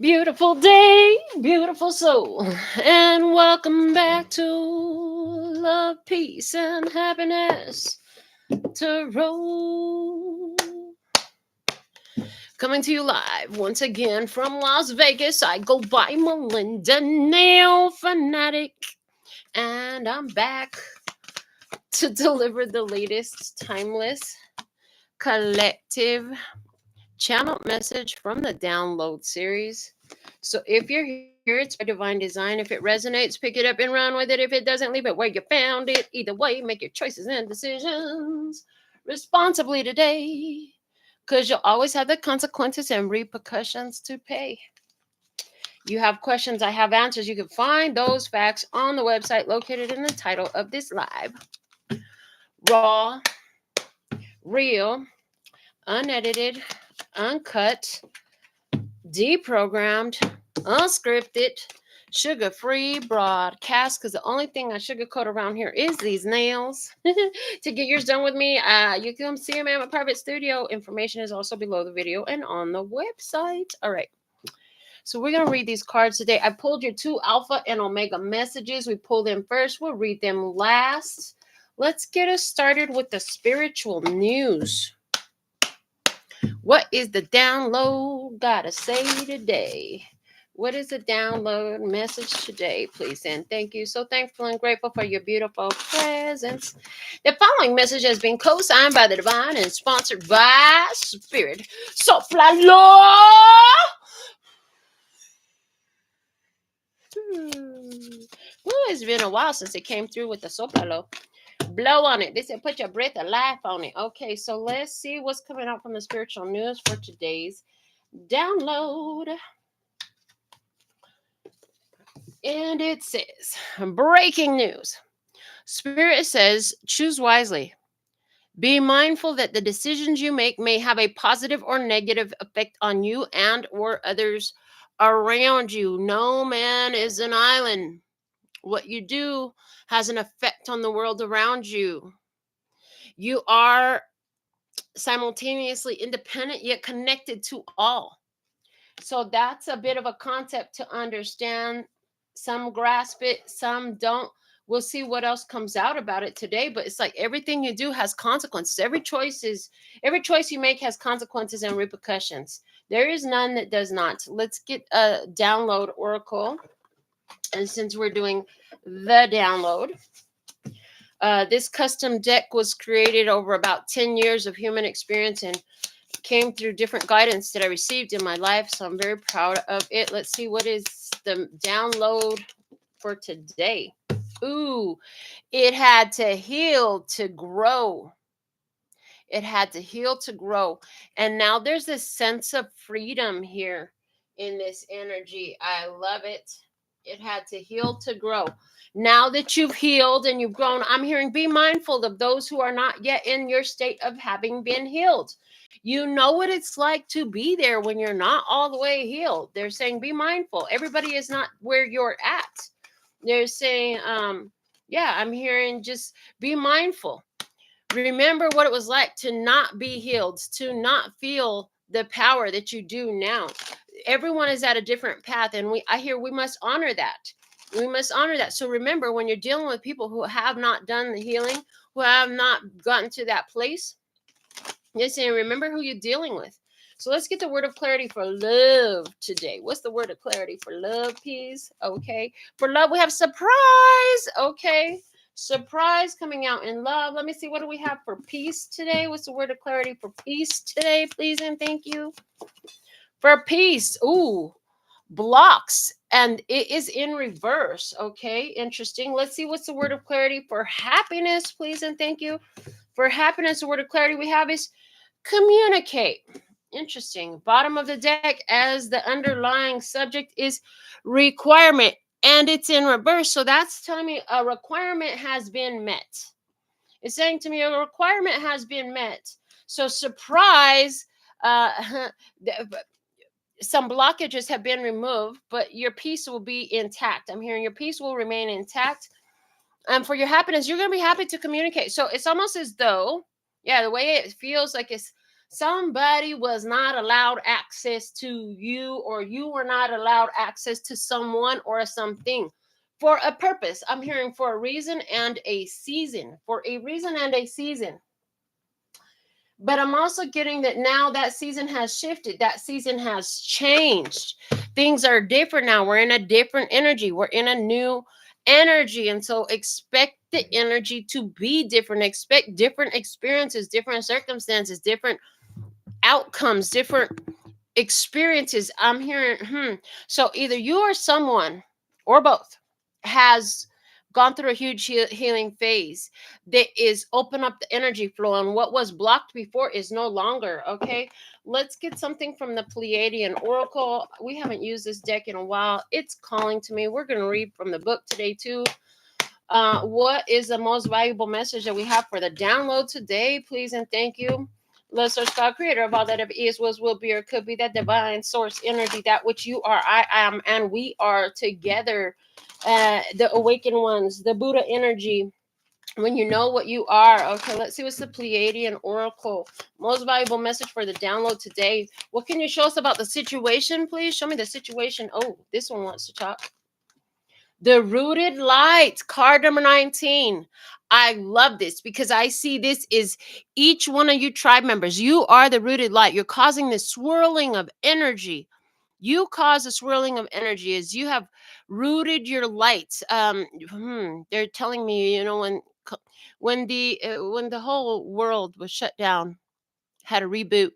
Beautiful day, beautiful soul, and welcome back to Love, Peace, and Happiness Tarot. Coming to you live once again from Las Vegas. I go by Melinda NailFanatic, and I'm back to deliver the latest timeless collective channel message from the download series. So if you're here, it's by divine design. If it resonates, pick it up and run with it. If it doesn't, leave it where you found it. Either way, make your choices and decisions responsibly today, because you'll always have the consequences and repercussions to pay. You have questions, I have answers. You can find those facts on the website located in the title of this live. Raw, real, unedited, uncut, deprogrammed, unscripted, sugar-free broadcast, because the only thing I sugarcoat around here is these nails. To get yours done with me, you can come see them at my private studio. Information is also below the video and on the website. All right. So we're going to read these cards today. I pulled your 2 alpha and omega messages. We pulled them first. We'll read them last. Let's get us started with the spiritual news. What is the download gotta say today? What is the download message today, please? And thank you. So thankful and grateful for your beautiful presence. The following message has been co-signed by the divine and sponsored by Spirit. So fly law. It's been a while since it came through with the soprano. Blow on it. They said put your breath of life on it. Okay, so let's see what's coming out from the spiritual news for today's download. And it says, breaking news. Spirit says, choose wisely. Be mindful that the decisions you make may have a positive or negative effect on you and or others around you. No man is an island. What you do has an effect on the world around you. You are simultaneously independent yet connected to all. So that's a bit of a concept to understand. Some grasp it, some don't. We'll see what else comes out about it today, but it's like everything you do has consequences. Every choice you make has consequences and repercussions. There is none that does not. Let's get a download oracle. And since we're doing the download, this custom deck was created over about 10 years of human experience and came through different guidance that I received in my life. So I'm very proud of it. Let's see what is the download for today. Ooh, it had to heal to grow. It had to heal to grow. And now there's this sense of freedom here in this energy. I love it. It had to heal to grow. Now that you've healed and you've grown, I'm hearing be mindful of those who are not yet in your state of having been healed. You know what it's like to be there when you're not all the way healed. They're saying be mindful. Everybody is not where you're at. They're saying, yeah, I'm hearing just be mindful. Remember what it was like to not be healed, to not feel the power that you do now. Everyone is at a different path, and I hear we must honor that. We must honor that. So remember, when you're dealing with people who have not done the healing, who have not gotten to that place, you're saying, remember who you're dealing with. So let's get the word of clarity for love today. What's the word of clarity for love, please? Okay. For love, we have surprise. Okay. Surprise coming out in love. Let me see. What do we have for peace today? What's the word of clarity for peace today, please? And thank you. For peace. Ooh. Blocks. And it is in reverse. Okay. Interesting. Let's see. What's the word of clarity for happiness, please? And thank you. For happiness, the word of clarity we have is communicate. Interesting. Bottom of the deck as the underlying subject is requirement, and it's in reverse. So that's telling me a requirement has been met. It's saying to me a requirement has been met. So surprise, some blockages have been removed, but your peace will be intact. I'm hearing your peace will remain intact. And for your happiness, you're going to be happy to communicate. So it's almost as though, yeah, the way it feels like it's Somebody was not allowed access to you, or you were not allowed access to someone or something for a purpose. I'm hearing for a reason and a season. For a reason and a season. But I'm also getting that now that season has shifted. That season has changed. Things are different now. We're in a different energy. We're in a new energy. And so expect the energy to be different. Expect different experiences, different circumstances, different outcomes, different experiences. I'm hearing, So either you or someone, or both, has gone through a huge healing phase that is open up the energy flow, and what was blocked before is no longer. Okay, let's get something from the Pleiadian Oracle. We haven't used this deck in a while. It's calling to me. We're going to read from the book today too. What is the most valuable message that we have for the download today? Please and thank you. Let's search God, creator of all that ever is, was, will be, or could be, that divine source energy, that which you are, I am, and we are together. The awakened ones, the Buddha energy. When you know what you are. Okay, let's see what's the Pleiadian Oracle. Most valuable message for the download today. What can you show us about the situation, please? Show me the situation. Oh, this one wants to talk. The Rooted Light, card number 19. I love this because I see this is each one of you tribe members. You are the Rooted Light. You're causing this swirling of energy. You cause a swirling of energy as you have rooted your light. They're telling me, when the whole world was shut down, had a reboot.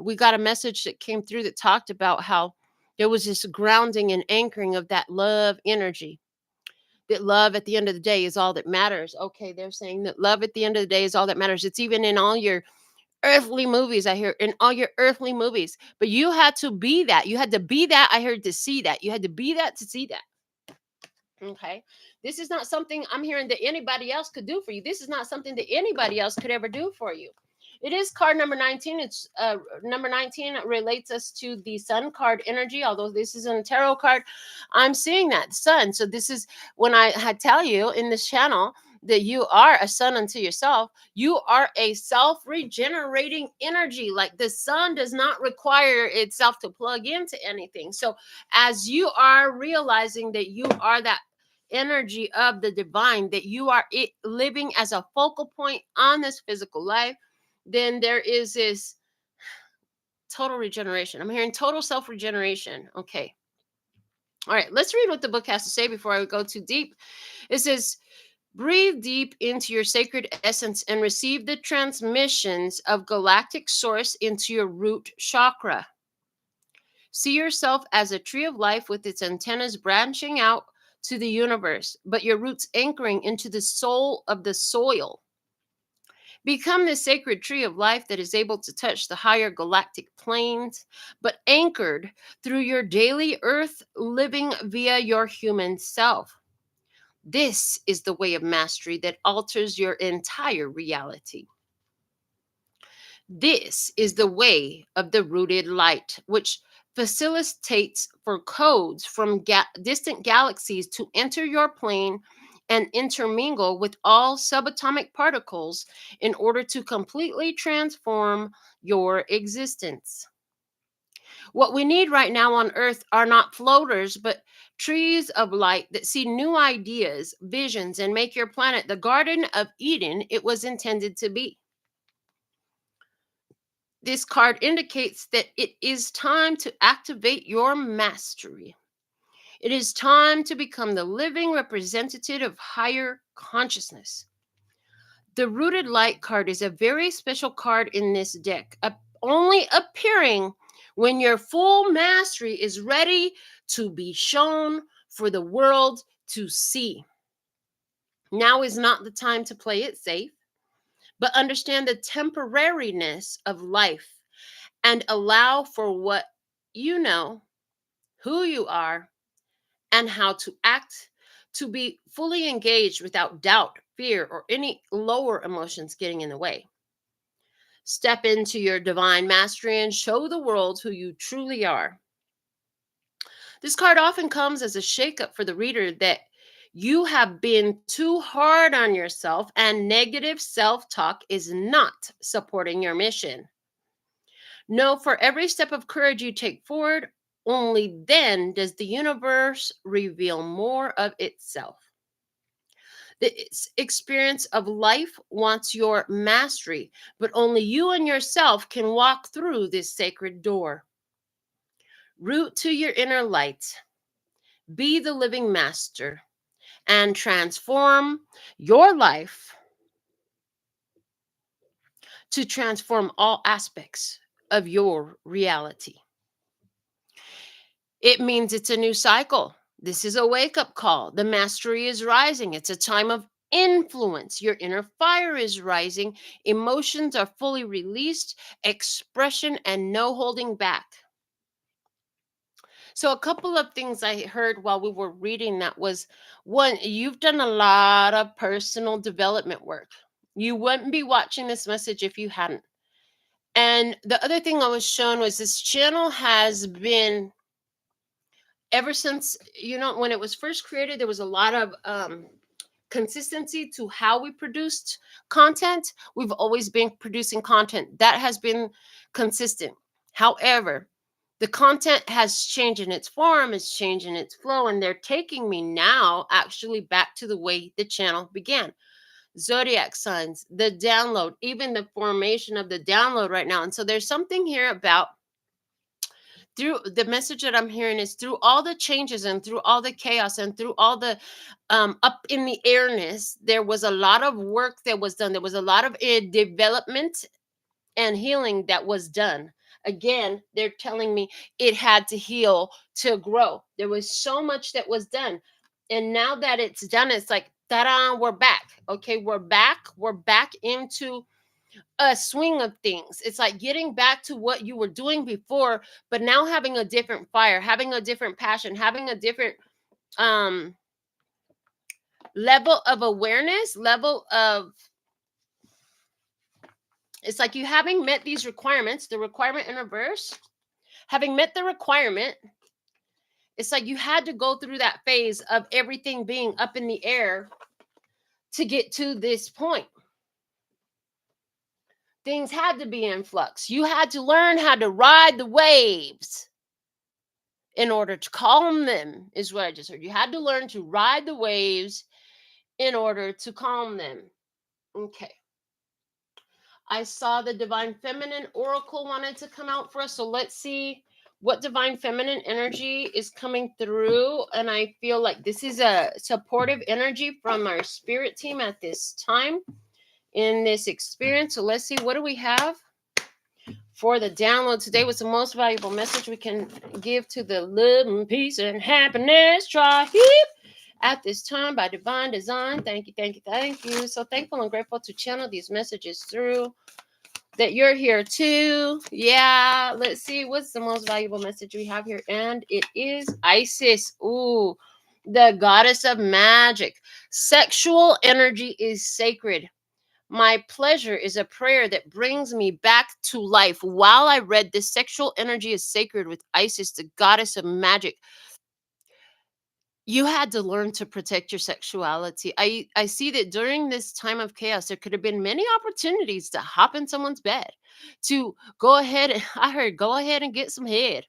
We got a message that came through that talked about how there was this grounding and anchoring of that love energy. That love at the end of the day is all that matters. Okay, they're saying that love at the end of the day is all that matters. It's even in all your earthly movies. I hear in all your earthly movies. But you had to be that. You had to be that. I heard to see that. You had to be that to see that. Okay. This is not something I'm hearing that anybody else could do for you. This is not something that anybody else could ever do for you. It is card number 19. It's number 19 relates us to the sun card energy. Although this isn't a tarot card, I'm seeing that sun. So this is when I had tell you in this channel that you are a sun unto yourself. You are a self-regenerating energy. Like the sun does not require itself to plug into anything. So as you are realizing that you are that energy of the divine, that you are it living as a focal point on this physical life, then there is this total regeneration. I'm hearing total self-regeneration. Okay. All right, let's read what the book has to say before I go too deep. It says, breathe deep into your sacred essence and receive the transmissions of galactic source into your root chakra. See yourself as a tree of life with its antennas branching out to the universe, but your roots anchoring into the soul of the soil. Become the sacred tree of life that is able to touch the higher galactic planes, but anchored through your daily earth living via your human self. This is the way of mastery that alters your entire reality. This is the way of the rooted light, which facilitates for codes from distant galaxies to enter your plane and intermingle with all subatomic particles in order to completely transform your existence. What we need right now on Earth are not floaters, but trees of light that see new ideas, visions, and make your planet the Garden of Eden it was intended to be. This card indicates that it is time to activate your mastery. It is time to become the living representative of higher consciousness. The Rooted Light card is a very special card in this deck, only appearing when your full mastery is ready to be shown for the world to see. Now is not the time to play it safe, but understand the temporariness of life and allow for what you know, who you are, and how to act, to be fully engaged without doubt, fear, or any lower emotions getting in the way. Step into your divine mastery and show the world who you truly are. This card often comes as a shakeup for the reader that You have been too hard on yourself, and negative self-talk is not supporting your mission. No, for every step of courage you take forward, only then does the universe reveal more of itself. The experience of life wants your mastery, but only you and yourself can walk through this sacred door. Root to your inner light, be the living master, and transform your life to transform all aspects of your reality. It means it's a new cycle. This is a wake-up call. The mastery is rising. It's a time of influence. Your inner fire is rising. Emotions are fully released. Expression and no holding back. So a couple of things I heard while we were reading that was, one, you've done a lot of personal development work. You wouldn't be watching this message if you hadn't. And the other thing I was shown was this channel has been, ever since, when it was first created, there was a lot of consistency to how we produced content. We've always been producing content that has been consistent. However, the content has changed in its form, it's changed in its flow, and they're taking me now actually back to the way the channel began. Zodiac signs, the download, even the formation of the download right now. And so there's something here about, through the message that I'm hearing, is through all the changes and through all the chaos and through all the up in the airness, there was a lot of work that was done. There was a lot of development and healing that was done. Again, they're telling me it had to heal to grow. There was so much that was done. And now that it's done, it's like, ta-da, we're back. Okay, we're back. We're back into a swing of things. It's like getting back to what you were doing before, but now having a different fire, having a different passion, having a different level of awareness, level of, it's like you having met these requirements, the requirement in reverse, having met the requirement, it's like you had to go through that phase of everything being up in the air to get to this point. Things had to be in flux. You had to learn how to ride the waves in order to calm them, is what I just heard. You had to learn to ride the waves in order to calm them. Okay. I saw the Divine Feminine Oracle wanted to come out for us. So let's see what Divine Feminine energy is coming through. And I feel like this is a supportive energy from our spirit team at this time in this experience. So let's see, what do we have for the download today? What's the most valuable message we can give to the love and peace and happiness tribe at this time by divine design? Thank you, thank you, thank you. So thankful and grateful to channel these messages through, that you're here too. Yeah, let's see, what's the most valuable message we have here? And it is Isis. Ooh, the goddess of magic. Sexual energy is sacred. My pleasure is a prayer that brings me back to life. While I read this, sexual energy is sacred with Isis, the goddess of magic. You had to learn to protect your sexuality. I see that during this time of chaos, there could have been many opportunities to hop in someone's bed, to go ahead and, I heard, go ahead and get some head.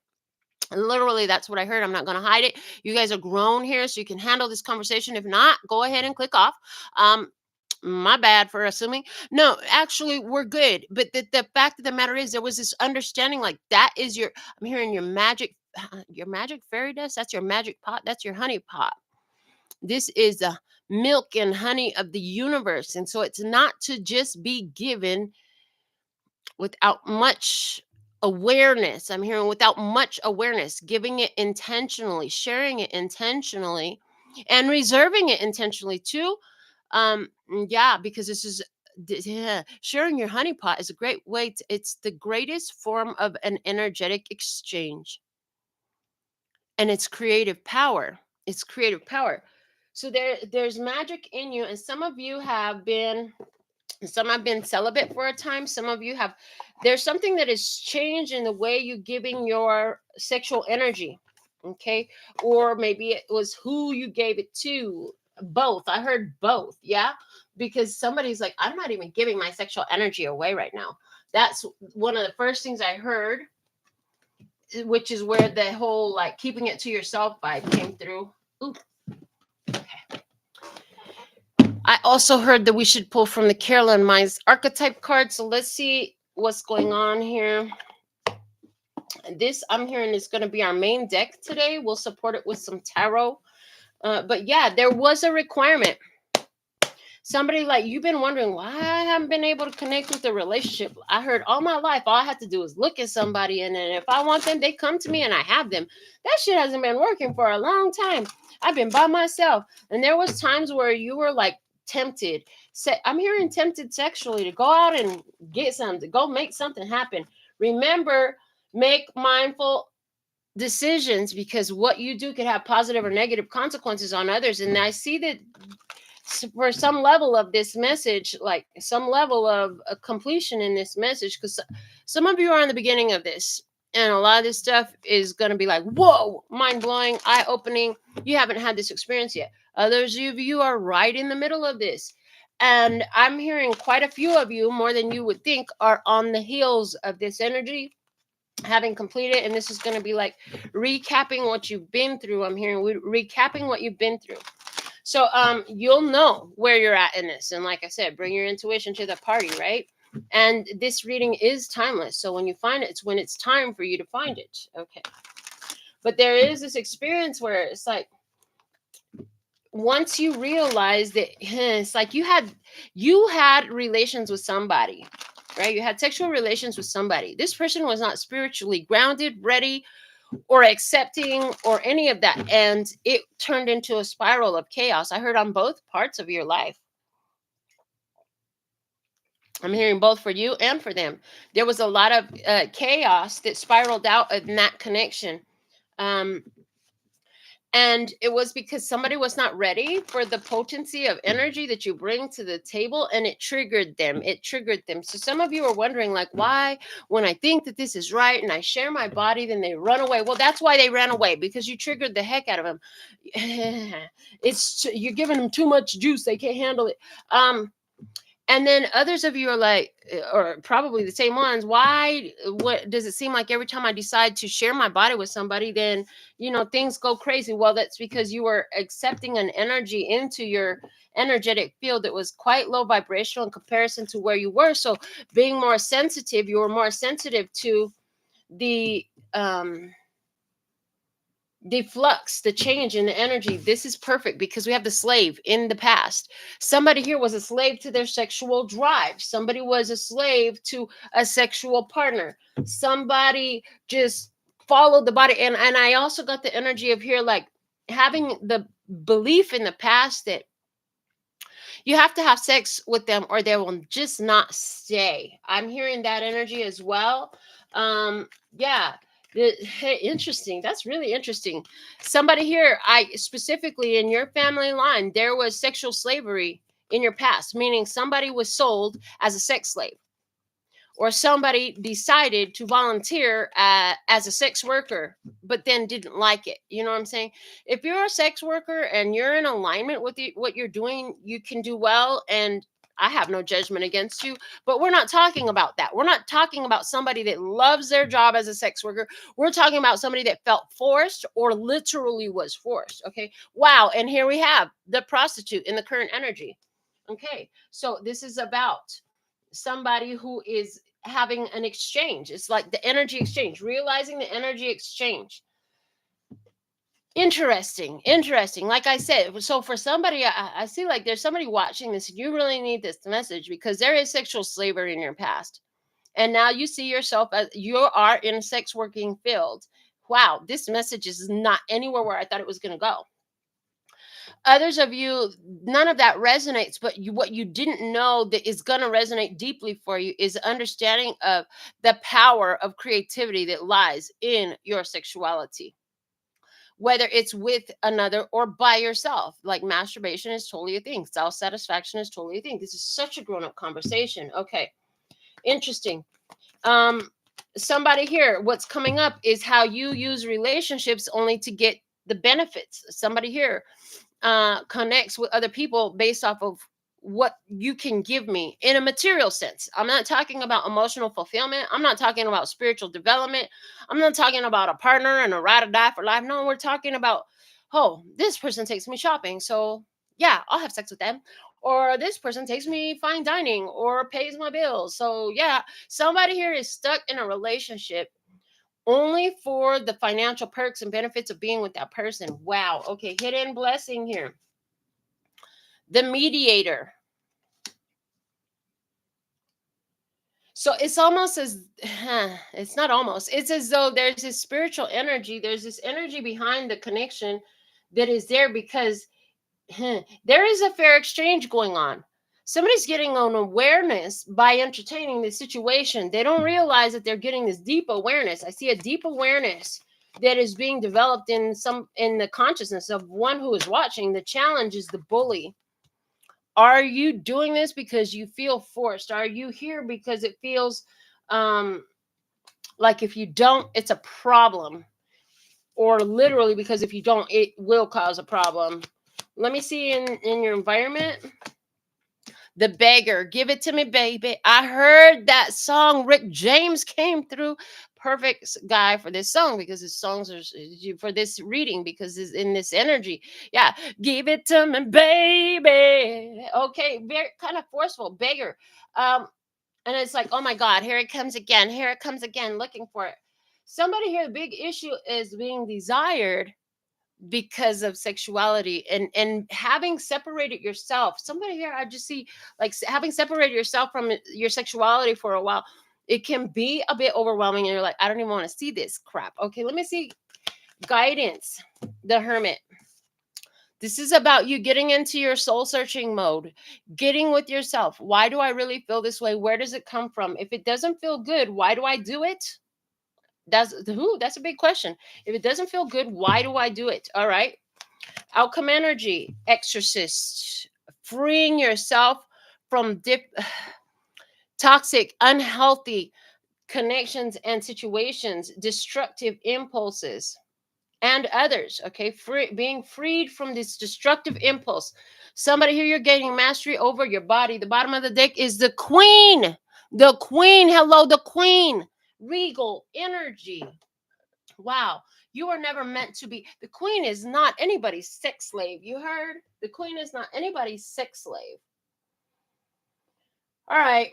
Literally, that's what I heard. I'm not going to hide it. You guys are grown here, so you can handle this conversation. If not, go ahead and click off. My bad for assuming. No, actually, we're good. But the fact of the matter is, there was this understanding, like, that is your, I'm hearing your magic fairy dust. That's your magic pot. That's your honey pot. This is the milk and honey of the universe. And so it's not to just be given without much awareness. I'm hearing without much awareness, giving it intentionally, sharing it intentionally, and reserving it intentionally too. Yeah, because this is, yeah, sharing your honey pot is a great way to, it's the greatest form of an energetic exchange, and it's creative power. It's creative power. So there's magic in you, and some of you have been, some have been celibate for a time. Some of you have, there's something that has changed in the way you giving your sexual energy. Okay. Or maybe it was who you gave it to. Both. I heard both. Yeah. Because somebody's like, I'm not even giving my sexual energy away right now. That's one of the first things I heard, which is where the whole like keeping it to yourself vibe came through. Ooh. Okay. I also heard that we should pull from the Caroline Myers archetype card. So let's see what's going on here. This I'm hearing is going to be our main deck today. We'll support it with some tarot. But yeah, there was a requirement. Somebody like you've been wondering why I haven't been able to connect with a relationship. I heard all my life, all I had to do is look at somebody, and then if I want them, they come to me and I have them. That shit hasn't been working for a long time. I've been by myself, and there was times where you were like tempted. I'm hearing tempted sexually to go out and get something, to go make something happen. Remember, make mindful decisions, because what you do could have positive or negative consequences on others. And I see that for some level of this message, like some level of completion in this message, because some of you are in the beginning of this, and a lot of this stuff is going to be like, whoa, mind-blowing, eye-opening. You haven't had this experience yet. Others of you are right in the middle of this, and I'm hearing quite a few of you, more than you would think, are on the heels of this energy, having completed. And this is going to be like recapping what you've been through. I'm hearing recapping what you've been through. So you'll know where you're at in this. And like I said, bring your intuition to the party, right? And this reading is timeless. So when you find it, it's when it's time for you to find it. Okay. But there is this experience where it's like, once you realize that it's like you had relations with somebody, right? You had sexual relations with somebody. This person was not spiritually grounded, ready, or accepting, or any of that. And it turned into a spiral of chaos. I heard on both parts of your life. I'm hearing both for you and for them. There was a lot of chaos that spiraled out in that connection. And it was because somebody was not ready for the potency of energy that you bring to the table, and it triggered them. So some of you are wondering, like, why, when I think that this is right and I share my body, then they run away. Well, that's why they ran away, because you triggered the heck out of them. You're giving them too much juice. They can't handle it. And then others of you are like, or probably the same ones, why, what does it seem like every time I decide to share my body with somebody, then, things go crazy? Well, that's because you were accepting an energy into your energetic field that was quite low vibrational in comparison to where you were. So being more sensitive, you were more sensitive to the flux, the change in the energy. This is perfect because we have the slave in the past. Somebody here was a slave to their sexual drive. Somebody was a slave to a sexual partner. Somebody just followed the body. And I also got the energy of here, like having the belief in the past that you have to have sex with them or they will just not stay. I'm hearing that energy as well. Yeah. Interesting. That's really interesting. Somebody here, I specifically in your family line, there was sexual slavery in your past, meaning somebody was sold as a sex slave, or somebody decided to volunteer as a sex worker, but then didn't like it. You know what I'm saying? If you're a sex worker and you're in alignment with what you're doing, you can do well. And I have no judgment against you, but we're not talking about that. We're not talking about somebody that loves their job as a sex worker. We're talking about somebody that felt forced or literally was forced. Okay. Wow. And here we have the prostitute in the current energy. Okay. So this is about somebody who is having an exchange. It's like the energy exchange, realizing the energy exchange. Interesting. Like I said, so for somebody, I see like there's somebody watching this. You really need this message because there is sexual slavery in your past. And now you see yourself as you are in a sex working field. Wow, this message is not anywhere where I thought it was going to go. Others of you, none of that resonates, but what you didn't know that is going to resonate deeply for you is understanding of the power of creativity that lies in your sexuality, whether it's with another or by yourself. Like masturbation is totally a thing. Self-satisfaction is totally a thing. This is such a grown-up conversation. Okay. Interesting. Somebody here, what's coming up is how you use relationships only to get the benefits. Somebody here, connects with other people based off of what you can give me in a material sense. I'm not talking about emotional fulfillment. I'm not talking about spiritual development. I'm not talking about a partner and a ride or die for life. No, we're talking about, oh, this person takes me shopping. So yeah, I'll have sex with them. Or this person takes me fine dining or pays my bills. So yeah, somebody here is stuck in a relationship only for the financial perks and benefits of being with that person. Wow. Okay, hidden blessing here. The mediator. So it's almost as it's not almost. It's as though there's this spiritual energy, there's this energy behind the connection that is there because there is a fair exchange going on. Somebody's getting an awareness by entertaining the situation. They don't realize that they're getting this deep awareness. I see a deep awareness that is being developed in the consciousness of one who is watching. The challenge is the bully. Are you doing this because you feel forced? Are you here because it feels um like if you don't, it's a problem? Or literally because if you don't, it will cause a problem. Let me see in your environment. The beggar, give it to me, baby. I heard that song. Rick James came through. Perfect guy for this song because his songs are for this reading because it's in this energy. Yeah, give it to me, baby. Okay, very kind of forceful beggar. And it's like, oh my God, here it comes again. Here it comes again, looking for it. Somebody here, the big issue is being desired because of sexuality and having separated yourself. Somebody here, I just see like having separated yourself from your sexuality for a while, it can be a bit overwhelming and you're like, I don't even want to see this crap. Okay, let me see. Guidance. The Hermit. This is about you getting into your soul searching mode, getting with yourself. Why do I really feel this way? Where does it come from? If it doesn't feel good, why do I do it? That's a big question. If it doesn't feel good, why do I do it? All right. Outcome energy, exorcist, freeing yourself from toxic, unhealthy connections and situations, destructive impulses, and others. Okay, being freed from this destructive impulse. Somebody here, you're gaining mastery over your body. The bottom of the deck is the Queen. The Queen. Hello, the Queen. Regal energy. Wow. You are never meant to be. The Queen is not anybody's sex slave. You heard? The Queen is not anybody's sex slave. All right.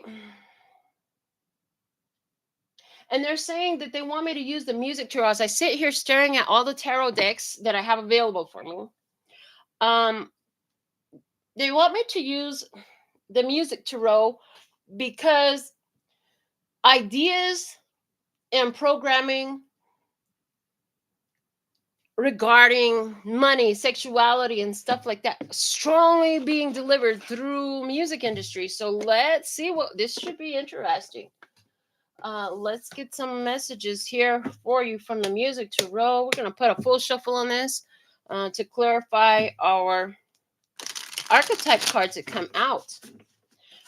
And they're saying that they want me to use the music tarot. As I sit here staring at all the tarot decks that I have available for me, they want me to use the music tarot because ideas and programming regarding money, sexuality, and stuff like that strongly being delivered through music industry. So let's see what this should be interesting. Let's get some messages here for you from the music tarot. We're gonna put a full shuffle on this to clarify our archetype cards that come out.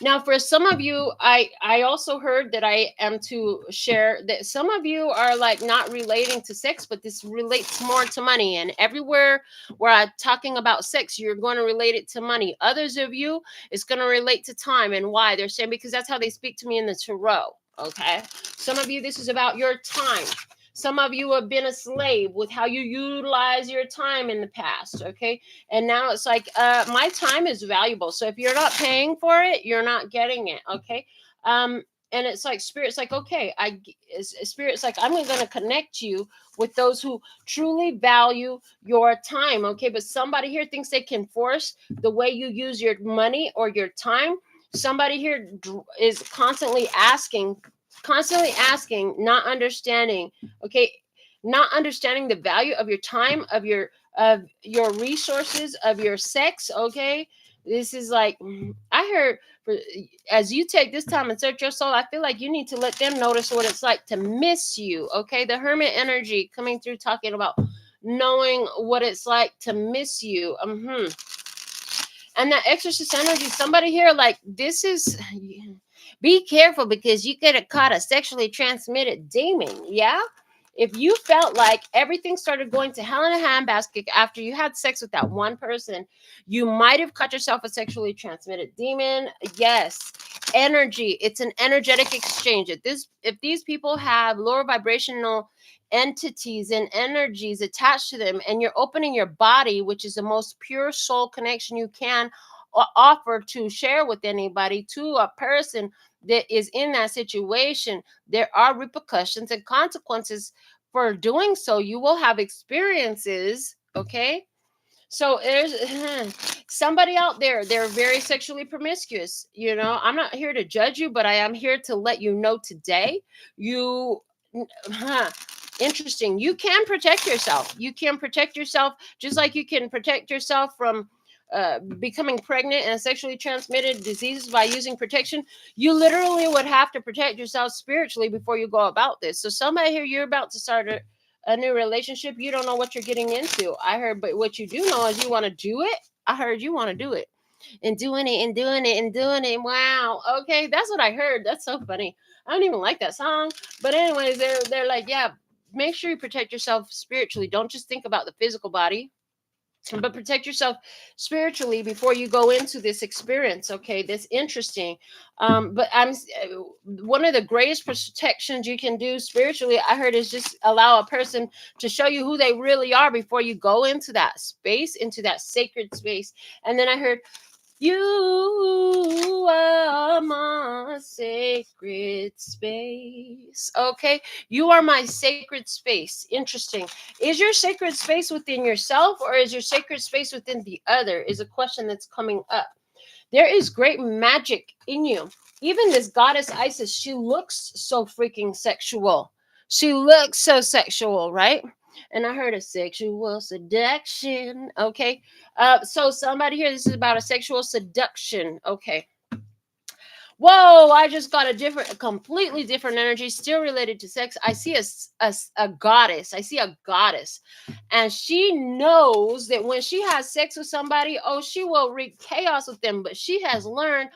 Now, for some of you, I also heard that I am to share that some of you are like not relating to sex, but this relates more to money. And everywhere where I'm talking about sex, you're going to relate it to money. Others of you, it's going to relate to time. And why? They're saying because that's how they speak to me in the tarot. Okay. Some of you, this is about your time. Some of you have been a slave with how you utilize your time in the past, okay? And now it's like, my time is valuable. So if you're not paying for it, you're not getting it, okay? And it's like Spirit's like, okay, Spirit's like, I'm going to connect you with those who truly value your time, okay? But somebody here thinks they can force the way you use your money or your time. Somebody here is constantly asking, not understanding, okay, not understanding the value of your time, of your resources, of your sex, okay? This is like, I heard, as you take this time and search your soul, I feel like you need to let them notice what it's like to miss you, okay? The Hermit energy coming through, talking about knowing what it's like to miss you. And that exorcist energy, somebody here, like, this is, be careful because you get caught a sexually transmitted demon. Yeah. If you felt like everything started going to hell in a handbasket after you had sex with that one person, you might have caught yourself a sexually transmitted demon. Yes, energy. It's an energetic exchange. If these people have lower vibrational entities and energies attached to them, and you're opening your body, which is the most pure soul connection you can offer to share with anybody, to a person that is in that situation, there are repercussions and consequences for doing so. You will have experiences, okay? So there's somebody out there, they're very sexually promiscuous. I'm not here to judge you, but I am here to let you know today. You, interesting. You can protect yourself. You can protect yourself just like you can protect yourself from becoming pregnant and sexually transmitted diseases by using protection. You literally would have to protect yourself spiritually before you go about this. So somebody here, you're about to start a new relationship. You don't know what you're getting into. I heard, but what you do know is you want to do it. I heard you want to do it and doing it and doing it and doing it. Wow. Okay. That's what I heard. That's so funny. I don't even like that song. But anyways, they're like, yeah, make sure you protect yourself spiritually. Don't just think about the physical body, but protect yourself spiritually before you go into this experience. Okay, that's interesting. But one of the greatest protections you can do spiritually, I heard, is just allow a person to show you who they really are before you go into that space, into that sacred space. And then I heard, you are my sacred space. Okay, you are my sacred space. Interesting. Is your sacred space within yourself, or is your sacred space within the other? Is a question that's coming up. There is great magic in you. Even this goddess Isis, she looks so freaking sexual. She looks so sexual, right? And I heard a sexual seduction. Okay. So somebody here, this is about a sexual seduction. Okay. Whoa, I just got a completely different energy, still related to sex. I see a goddess. I see a goddess. And she knows that when she has sex with somebody, oh, she will wreak chaos with them. But she has learned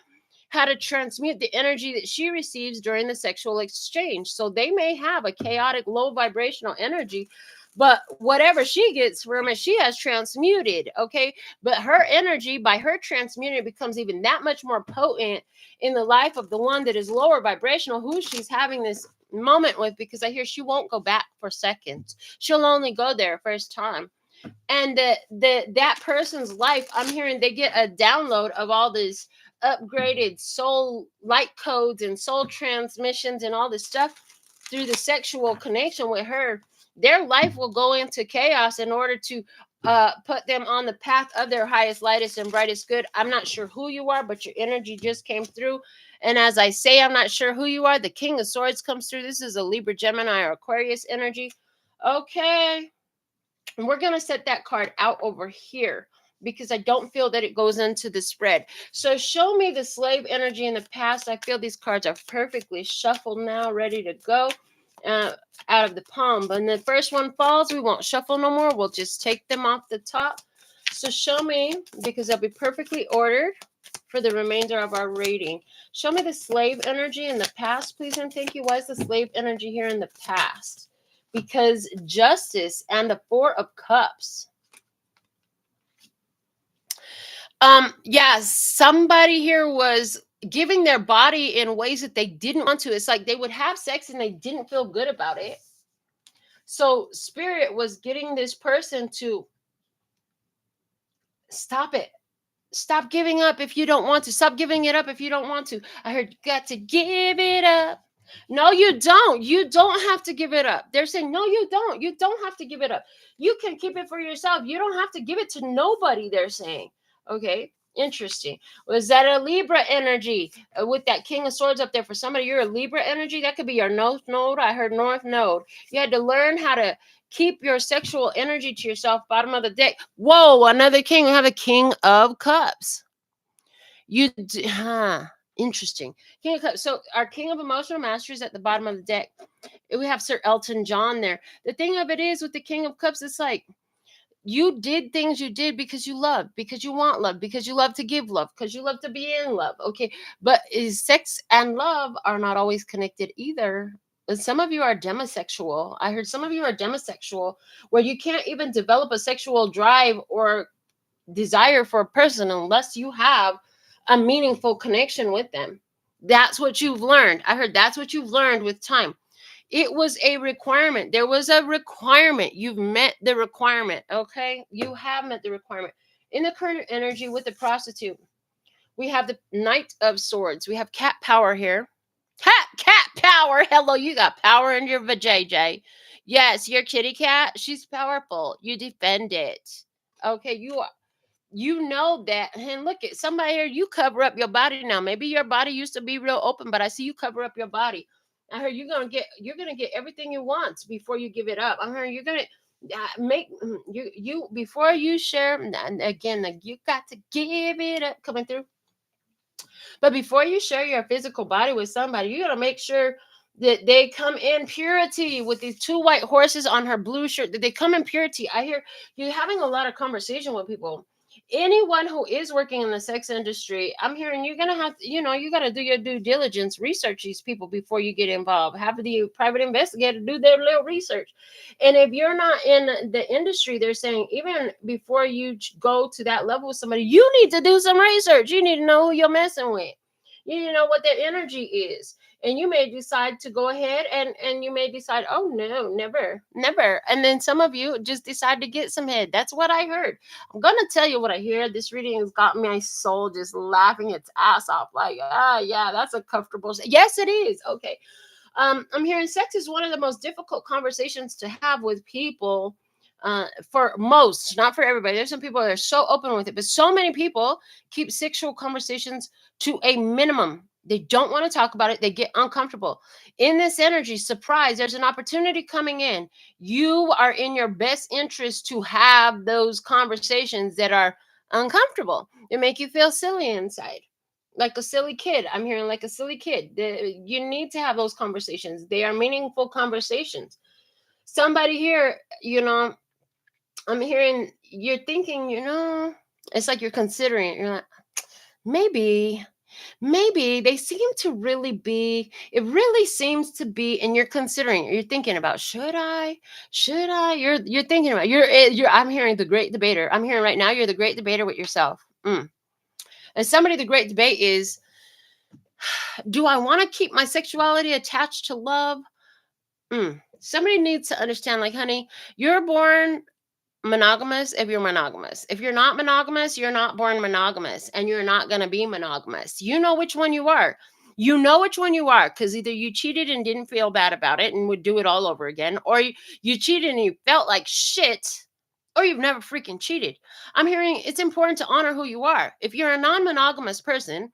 how to transmute the energy that she receives during the sexual exchange. So they may have a chaotic, low vibrational energy, but whatever she gets from it, she has transmuted. Okay. But her energy, by her transmuting, becomes even that much more potent in the life of the one that is lower vibrational, who she's having this moment with, because I hear she won't go back for seconds. She'll only go there first time. And that person's life, I'm hearing they get a download of all these upgraded soul light codes and soul transmissions and all this stuff through the sexual connection with her. Their life will go into chaos in order to put them on the path of their highest, lightest, and brightest good. I'm not sure who you are, but your energy just came through. And as I say, I'm not sure who you are, the King of Swords comes through. This is a Libra, Gemini, or Aquarius energy. Okay. And we're going to set that card out over here because I don't feel that it goes into the spread. So show me the slave energy in the past. I feel these cards are perfectly shuffled now, ready to go out of the palm. But when the first one falls, we won't shuffle no more. We'll just take them off the top. So show me, because they'll be perfectly ordered for the remainder of our reading. Show me the slave energy in the past, please and thank you. Why is the slave energy here in the past? Because justice and the Four of Cups. Yeah, somebody here was giving their body in ways that they didn't want to. It's like they would have sex and they didn't feel good about it. So spirit was getting this person to stop it. Stop giving up if you don't want to. Stop giving it up if you don't want to. I heard you got to give it up. No, you don't. You don't have to give it up. They're saying, no, you don't. You don't have to give it up. You can keep it for yourself. You don't have to give it to nobody, they're saying. Okay, interesting. Was that a Libra energy with that King of Swords up there? For somebody, you're a Libra energy. That could be your North Node. I heard North Node. You had to learn how to keep your sexual energy to yourself. Bottom of the deck. Whoa, another king. We have a King of Cups. Interesting. King of Cups. So our King of Emotional Mastery is at the bottom of the deck. We have Sir Elton John there. The thing of it is, with the King of Cups, it's like you did things you did because you love, because you want love, because you love to give love, because you love to be in love. Okay. But sex and love are not always connected either. And some of you are demisexual. I heard some of you are demisexual, where you can't even develop a sexual drive or desire for a person unless you have a meaningful connection with them. That's what you've learned. I heard that's what you've learned with time. It was a requirement. There was a requirement. You've met the requirement. Okay. You have met the requirement. In the current energy with the prostitute, we have the Knight of Swords. We have cat power here. Cat power. Hello, you got power in your vajayjay. Yes, your kitty cat, she's powerful. You defend it. Okay, you know that. And look at somebody here, you cover up your body now. Maybe your body used to be real open, but I see you cover up your body. I heard you're gonna get everything you want before you give it up. I heard you're gonna make you before you share. And again, like, you got to give it up. Coming through. But before you share your physical body with somebody, you gotta make sure that they come in purity. With these two white horses on her blue shirt, that they come in purity. I hear you having a lot of conversation with people. Anyone who is working in the sex industry, I'm hearing you're gonna have to, you gotta do your due diligence, research these people before you get involved. Have the private investigator do their little research. And if you're not in the industry, they're saying even before you go to that level with somebody, you need to do some research. You need to know who you're messing with. You need to know what their energy is. And you may decide to go ahead and you may decide, oh no, never. And then some of you just decide to get some head. That's what I heard. I'm gonna tell you what I hear. This reading has got my soul just laughing its ass off. Like, yeah, that's a comfortable. Yes, it is. Okay. I'm hearing sex is one of the most difficult conversations to have with people. For most, not for everybody. There's some people that are so open with it, but so many people keep sexual conversations to a minimum. They don't want to talk about it. They get uncomfortable. In this energy, surprise, there's an opportunity coming in. You are in your best interest to have those conversations that are uncomfortable. They make you feel silly inside, like a silly kid. I'm hearing like a silly kid. You need to have those conversations. They are meaningful conversations. Somebody here, I'm hearing you're thinking, it's like you're considering it. You're like, maybe, maybe they seem to really be, it really seems to be, and you're considering it. You're thinking about, should I? You're thinking about, I'm hearing the great debater. I'm hearing right now, you're the great debater with yourself. And somebody, the great debate is, do I want to keep my sexuality attached to love? Somebody needs to understand, like, honey, you're born monogamous if you're monogamous. If you're not monogamous, you're not born monogamous, and you're not going to be monogamous. You know which one you are. You know which one you are, because either you cheated and didn't feel bad about it and would do it all over again, or you cheated and you felt like shit, or you've never freaking cheated. I'm hearing it's important to honor who you are. If you're a non-monogamous person,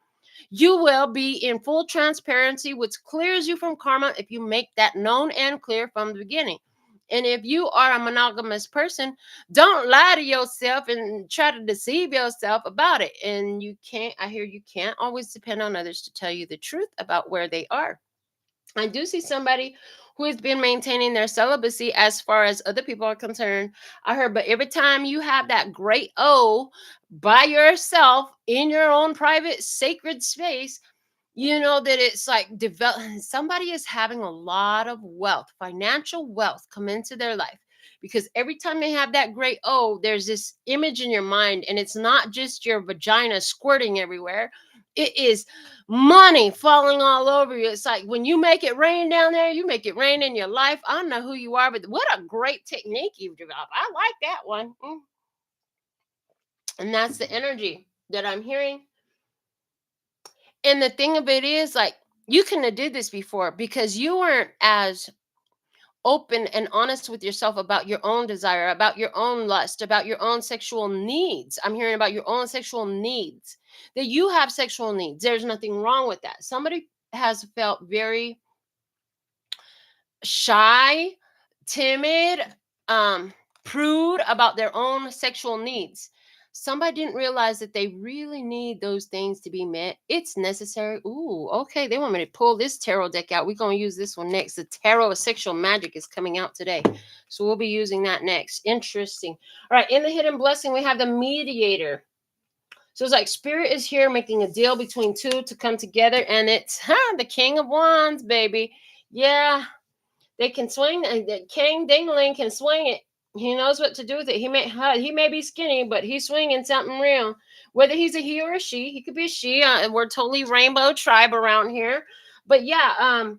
you will be in full transparency, which clears you from karma if you make that known and clear from the beginning. And if you are a monogamous person, don't lie to yourself and try to deceive yourself about it. And I hear you can't always depend on others to tell you the truth about where they are. I do see somebody who has been maintaining their celibacy as far as other people are concerned. I heard, but every time you have that great O by yourself in your own private sacred space, you know that it's like somebody is having a lot of wealth, financial wealth come into their life, because every time they have that great O, there's this image in your mind, and it's not just your vagina squirting everywhere. It is money falling all over you. It's like when you make it rain down there, you make it rain in your life. I don't know who you are, but what a great technique you've developed. I like that one. And that's the energy that I'm hearing. And the thing of it is, like, you couldn't have did this before because you weren't as open and honest with yourself about your own desire, about your own lust, about your own sexual needs. I'm hearing about your own sexual needs, that you have sexual needs. There's nothing wrong with that. Somebody has felt very shy, timid, prude about their own sexual needs. Somebody didn't realize that they really need those things to be met. It's necessary. Ooh, okay. They want me to pull this tarot deck out. We're going to use this one next. The Tarot of Sexual Magic is coming out today. So we'll be using that next. Interesting. All right. In the Hidden Blessing, we have the Mediator. So it's like Spirit is here making a deal between two to come together. And it's the King of Wands, baby. Yeah. They can swing, and the king dingling can swing it. He knows what to do with it. He may be skinny, but he's swinging something real. Whether he's a he or a she, he could be a she. We're totally rainbow tribe around here. But yeah,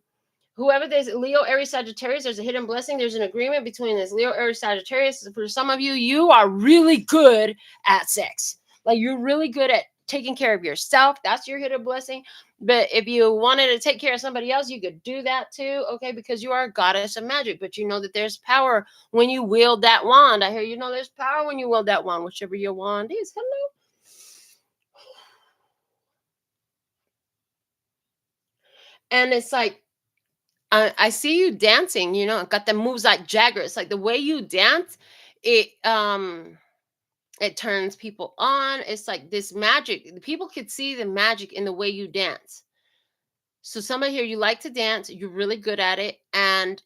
whoever there's Leo, Aries, Sagittarius, there's a hidden blessing. There's an agreement between this Leo, Aries, Sagittarius. For some of you, you are really good at sex. Like you're really good at taking care of yourself. That's your hidden blessing. But if you wanted to take care of somebody else, you could do that too, okay? Because you are a goddess of magic, but you know that there's power when you wield that wand. I hear you know there's power when you wield that wand, whichever your wand is. Hello. And it's like, I see you dancing, you know, got the moves like Jagger. It's like the way you dance, it turns people on. It's like this magic. People could see the magic in the way you dance. So somebody here, you like to dance, you're really good at it, and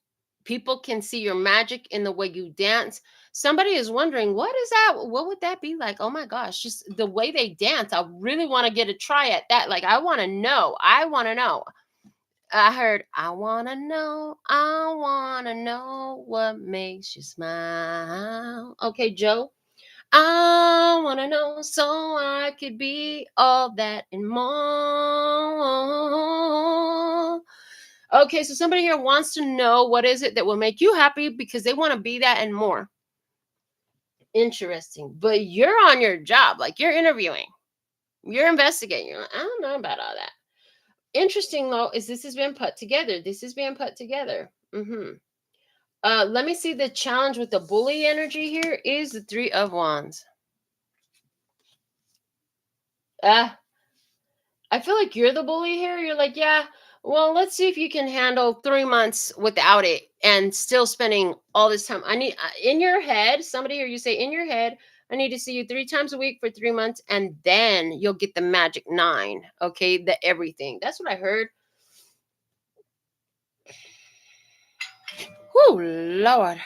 people can see your magic in the way you dance. Somebody is wondering, what is that? What would that be like? Oh my gosh, just the way they dance. I really want to get a try at that. Like, I want to know. I want to know. I heard, I want to know what makes you smile. Okay, Joe. I want to know so I could be all that and more. Okay, so somebody here wants to know what is it that will make you happy because they want to be that and more. Interesting. But you're on your job, like you're interviewing, you're investigating. You're like, I don't know about all that. Interesting though is this has been put together. This is being put together. Let me see. The challenge with the bully energy here is the 3 of Wands. I feel like you're the bully here. You're like, yeah, well, let's see if you can handle 3 months without it and still spending all this time. I need in your head, somebody here, you say in your head, I need to see you 3 times a week for 3 months, and then you'll get the magic 9. Okay, the everything. That's what I heard. Whoo, Lord.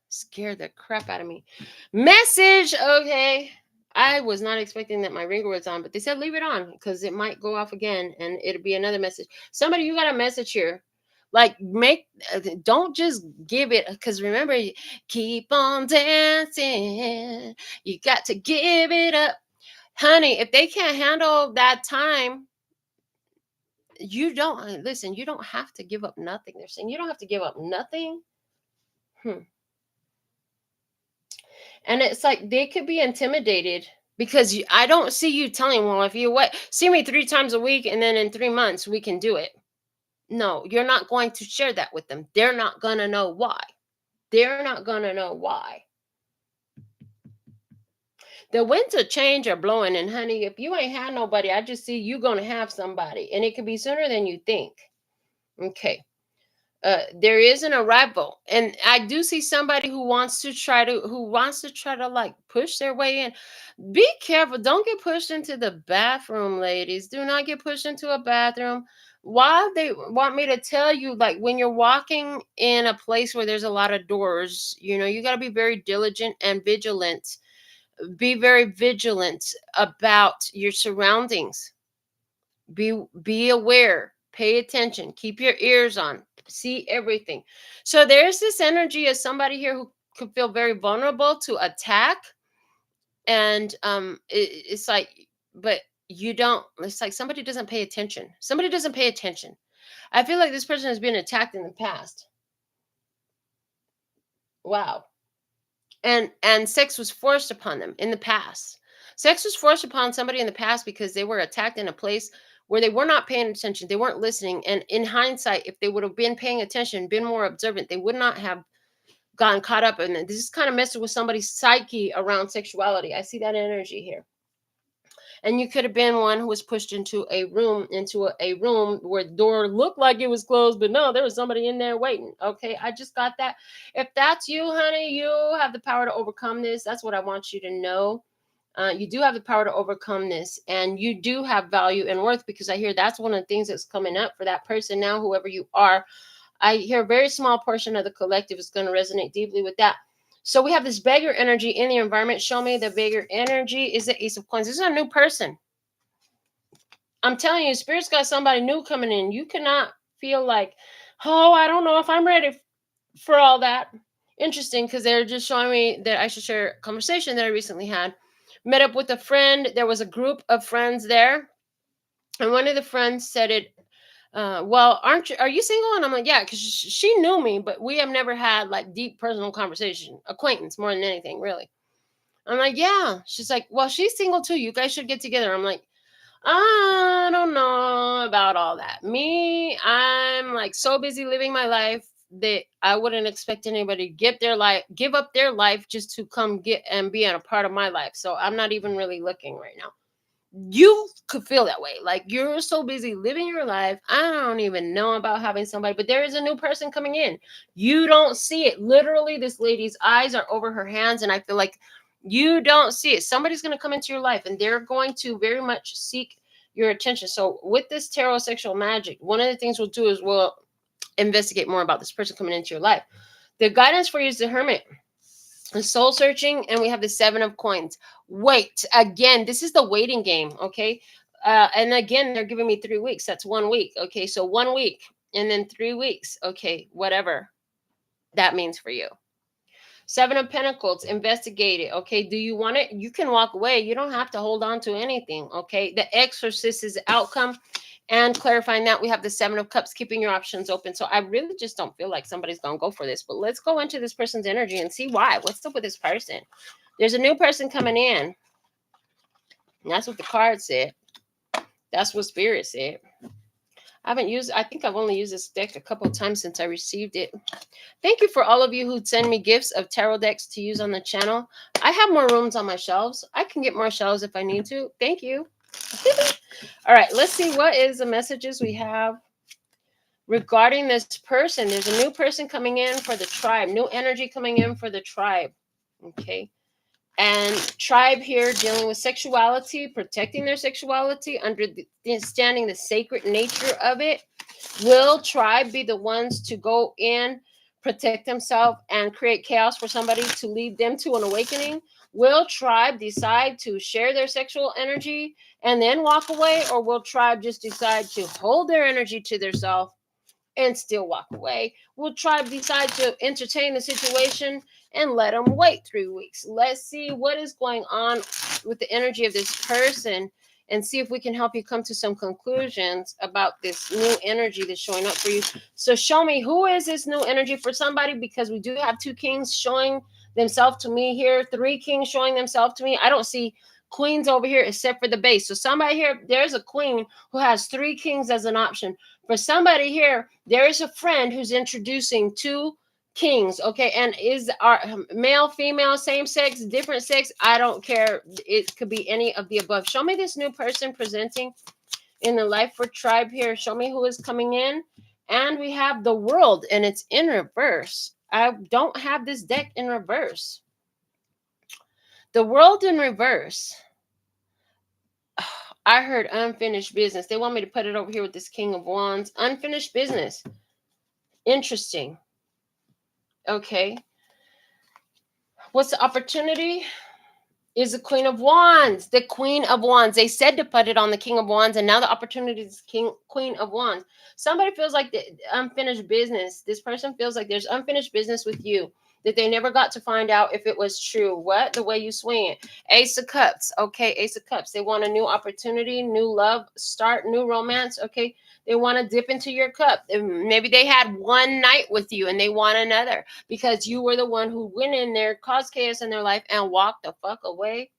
Scared the crap out of me. Message. Okay. I was not expecting that my ringer was on, but they said leave it on because it might go off again and it'll be another message. Somebody, you got a message here. Like, don't just give it, because remember, keep on dancing. You got to give it up. Honey, if they can't handle that time, you don't, listen, you don't have to give up nothing. They're saying you don't have to give up nothing. And it's like they could be intimidated because I don't see you telling, well, if you see me 3 times a week and then in 3 months we can do it. No, you're not going to share that with them. They're not going to know why. They're not going to know why. The winds of change are blowing. And honey, if you ain't had nobody, I just see you going to have somebody. And it could be sooner than you think. Okay. There is an arrival, and I do see somebody who wants to try to like push their way in. Be careful. Don't get pushed into the bathroom, ladies. Do not get pushed into a bathroom. Why they want me to tell you, like, when you're walking in a place where there's a lot of doors, you know, you got to be very diligent and vigilant. Be very vigilant about your surroundings. Be aware. Pay attention. Keep your ears on. See everything. So there's this energy of somebody here who could feel very vulnerable to attack, and it's like, but you don't. It's like somebody doesn't pay attention. Somebody doesn't pay attention. I feel like this person has been attacked in the past. Wow. And sex was forced upon them in the past. Sex was forced upon somebody in the past because they were attacked in a place where they were not paying attention. They weren't listening. And in hindsight, if they would have been paying attention, been more observant, they would not have gotten caught up in it. This is kind of messing with somebody's psyche around sexuality. I see that energy here. And you could have been one who was pushed into a room, where the door looked like it was closed, but no, there was somebody in there waiting. Okay, I just got that. If that's you, honey, you have the power to overcome this. That's what I want you to know. You do have the power to overcome this, and you do have value and worth, because I hear that's one of the things that's coming up for that person now, whoever you are. I hear a very small portion of the collective is going to resonate deeply with that. So we have this beggar energy in the environment. Show me the beggar energy. Is the Ace of Coins. This is a new person. I'm telling you, Spirit's got somebody new coming in. You cannot feel like, oh, I don't know if I'm ready for all that. Interesting, because they're just showing me that I should share a conversation that I recently had. Met up with a friend. There was a group of friends there, and one of the friends said it. Well, are you single? And I'm like, yeah, because she knew me, but we have never had like deep personal conversation, acquaintance more than anything, really. I'm like, yeah. She's like, well, she's single too. You guys should get together. I'm like, I don't know about all that. Me, I'm like so busy living my life that I wouldn't expect anybody to give up their life just to come get and be a part of my life. So I'm not even really looking right now. You could feel that way. Like you're so busy living your life. I don't even know about having somebody, but there is a new person coming in. You don't see it. Literally, this lady's eyes are over her hands, and I feel like you don't see it. Somebody's going to come into your life, and they're going to very much seek your attention. So, with this tarot sexual magic, one of the things we'll do is we'll investigate more about this person coming into your life. The guidance for you is the Hermit, the soul searching, and we have the Seven of Coins. Wait, again, this is the waiting game, okay? And again, they're giving me 3 weeks. That's 1 week, okay? So 1 week and then 3 weeks, okay? Whatever that means for you. Seven of Pentacles, investigate it, okay? Do you want it? You can walk away. You don't have to hold on to anything, okay? The Exorcist is the outcome. And clarifying that, we have the Seven of Cups, keeping your options open. So I really just don't feel like somebody's going to go for this. But let's go into this person's energy and see why. What's up with this person? There's a new person coming in. And that's what the card said. That's what Spirit said. I think I've only used this deck a couple of times since I received it. Thank you for all of you who send me gifts of tarot decks to use on the channel. I have more rooms on my shelves. I can get more shelves if I need to. Thank you. All right, let's see what is the messages we have regarding this person. There's a new person coming in for the tribe. New energy coming in for the tribe. Okay. And tribe here dealing with sexuality, protecting their sexuality, understanding the sacred nature of it. Will tribe be the ones to go in, protect themselves, and create chaos for somebody to lead them to an awakening? Will tribe decide to share their sexual energy and then walk away? Or will tribe just decide to hold their energy to themselves and still walk away? Will tribe decide to entertain the situation and let them wait 3 weeks? Let's see what is going on with the energy of this person and see if we can help you come to some conclusions about this new energy that's showing up for you. So show me, who is this new energy for somebody? Because we do have 2 kings showing themselves to me here, 3 kings showing themselves to me. I don't see queens over here except for the base. So somebody here, there's a queen who has 3 kings as an option. For somebody here, there is a friend who's introducing 2 kings, okay? And is our male, female, same sex, different sex? I don't care. It could be any of the above. Show me this new person presenting in the life for tribe here. Show me who is coming in. And we have the World, and it's in reverse. I don't have this deck in reverse. The World in reverse. I heard unfinished business. They want me to put it over here with this King of Wands. Unfinished business. Interesting. Okay. What's the opportunity? Is the Queen of Wands. The Queen of Wands. They said to put it on the King of Wands, and now the opportunity is Queen of Wands. Somebody feels like the unfinished business. This person feels like there's unfinished business with you that they never got to find out if it was true. What? The way you swing it. Ace of Cups. Okay, Ace of Cups. They want a new opportunity, new love, start, new romance. Okay, they want to dip into your cup. Maybe they had one night with you and they want another because you were the one who went in there, caused chaos in their life, and walked the fuck away.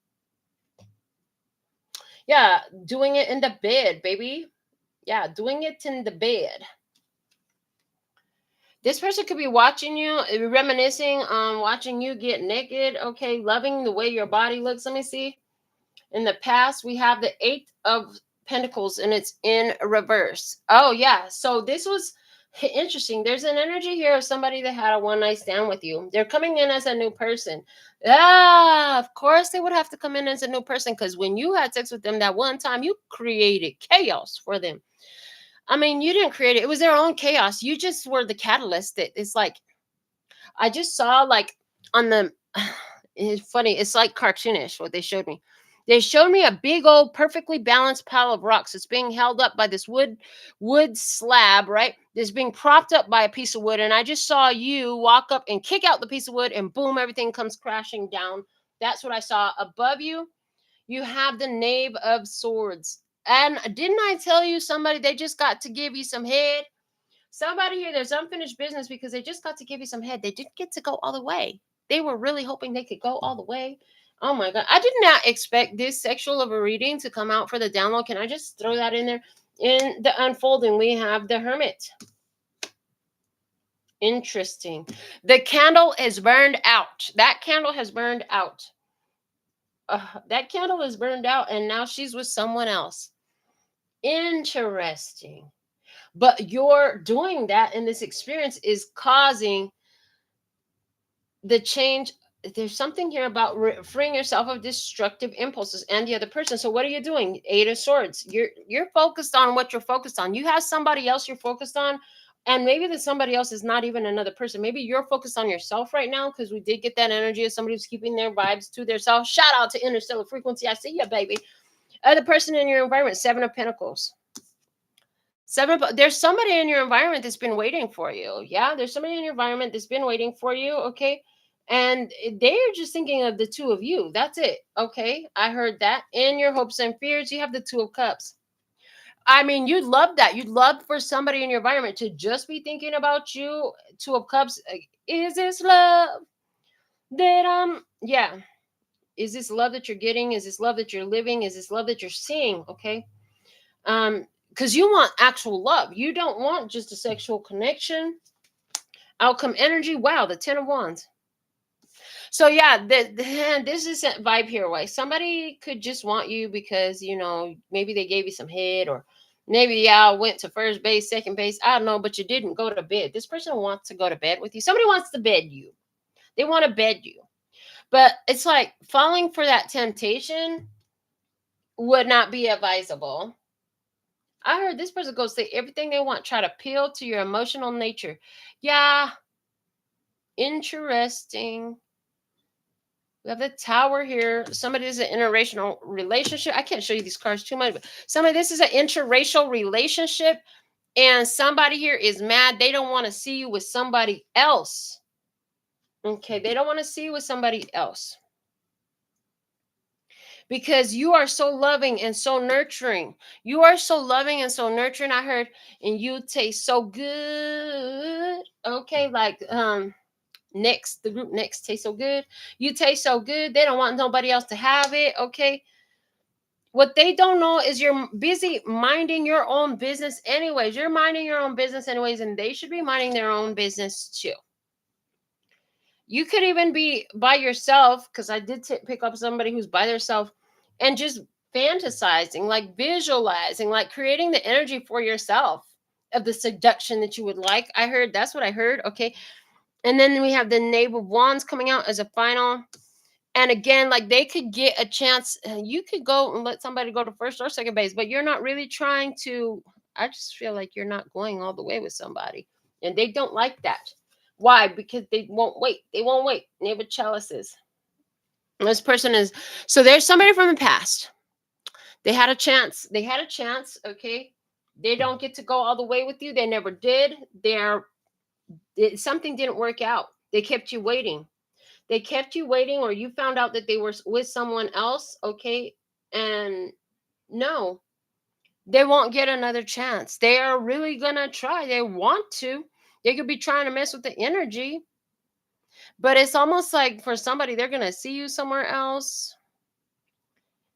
Yeah, doing it in the bed, baby. Yeah, doing it in the bed. This person could be watching you, reminiscing on watching you get naked, okay, loving the way your body looks. Let me see. In the past, we have the 8 of Pentacles, and it's in reverse. Oh, yeah. So this was interesting. There's an energy here of somebody that had a one-night stand with you. They're coming in as a new person. Of course they would have to come in as a new person because when you had sex with them that one time, you created chaos for them. I mean, you didn't create it. It was their own chaos. You just were the catalyst. It's like, I just saw like on the, it's funny. It's like cartoonish what they showed me. They showed me a big old perfectly balanced pile of rocks. It's being held up by this wood slab, right? It's being propped up by a piece of wood. And I just saw you walk up and kick out the piece of wood, and boom, everything comes crashing down. That's what I saw. Above you, you have the Knave of Swords. And didn't I tell you somebody, they just got to give you some head? Somebody here, there's unfinished business because they just got to give you some head. They didn't get to go all the way. They were really hoping they could go all the way. Oh my God. I did not expect this sexual of a reading to come out for the download. Can I just throw that in there? In the unfolding, we have the Hermit. Interesting. The candle is burned out. That candle has burned out. That candle is burned out, and now she's with someone else. Interesting. But you're doing that, and this experience is causing the change. There's something here about freeing yourself of destructive impulses and the other person. So what are you doing? Eight of Swords. You're focused on what you're focused on. You have somebody else you're focused on, and maybe that somebody else is not even another person. Maybe you're focused on yourself right now, because we did get that energy of somebody who's keeping their vibes to themselves. Shout out to Interstellar Frequency. I see you, baby. Other person in your environment. Seven of Pentacles. There's somebody in your environment that's been waiting for you. Yeah, there's somebody in your environment that's been waiting for you. Okay. And they're just thinking of the two of you. That's it. Okay. I heard that. In your hopes and fears, you have the Two of Cups. I mean, you'd love that. You'd love for somebody in your environment to just be thinking about you. Two of Cups. Is this love that yeah. Is this love that you're getting? Is this love that you're living? Is this love that you're seeing? Okay. Because you want actual love. You don't want just a sexual connection. Outcome energy. Wow, the 10 of Wands. So yeah, this is a vibe here. Why somebody could just want you because, maybe they gave you some head, or maybe y'all went to first base, second base. I don't know, but you didn't go to bed. This person wants to go to bed with you. Somebody wants to bed you. They want to bed you. But it's like falling for that temptation would not be advisable. I heard this person go say everything they want, try to appeal to your emotional nature. Yeah. Interesting. We have the Tower here. Somebody is an interracial relationship. I can't show you these cards too much, but this is an interracial relationship, and somebody here is mad. They don't want to see you with somebody else. Okay, they don't want to see you with somebody else. Because you are so loving and so nurturing. You are so loving and so nurturing. I heard, and you taste so good. Okay, like Next, the group Next tastes so good. You taste so good. They don't want nobody else to have it. Okay. What they don't know is you're busy minding your own business anyways. You're minding your own business anyways, and they should be minding their own business too. You could even be by yourself, because I did pick up somebody who's by themselves and just fantasizing, like visualizing, like creating the energy for yourself of the seduction that you would like. I heard, that's what I heard. Okay. And then we have the Knave of Wands coming out as a final. And again, like they could get a chance. You could go and let somebody go to first or second base, but you're not really trying to. I just feel like you're not going all the way with somebody. And they don't like that. Why? Because they won't wait. They won't wait. Knave of Chalices. This person is. So there's somebody from the past. They had a chance. They had a chance. Okay. They don't get to go all the way with you. They never did. Something didn't work out. They kept you waiting. They kept you waiting, or you found out that they were with someone else. Okay. And no, they won't get another chance. They are really going to try. They want to. They could be trying to mess with the energy. But it's almost like for somebody, they're going to see you somewhere else.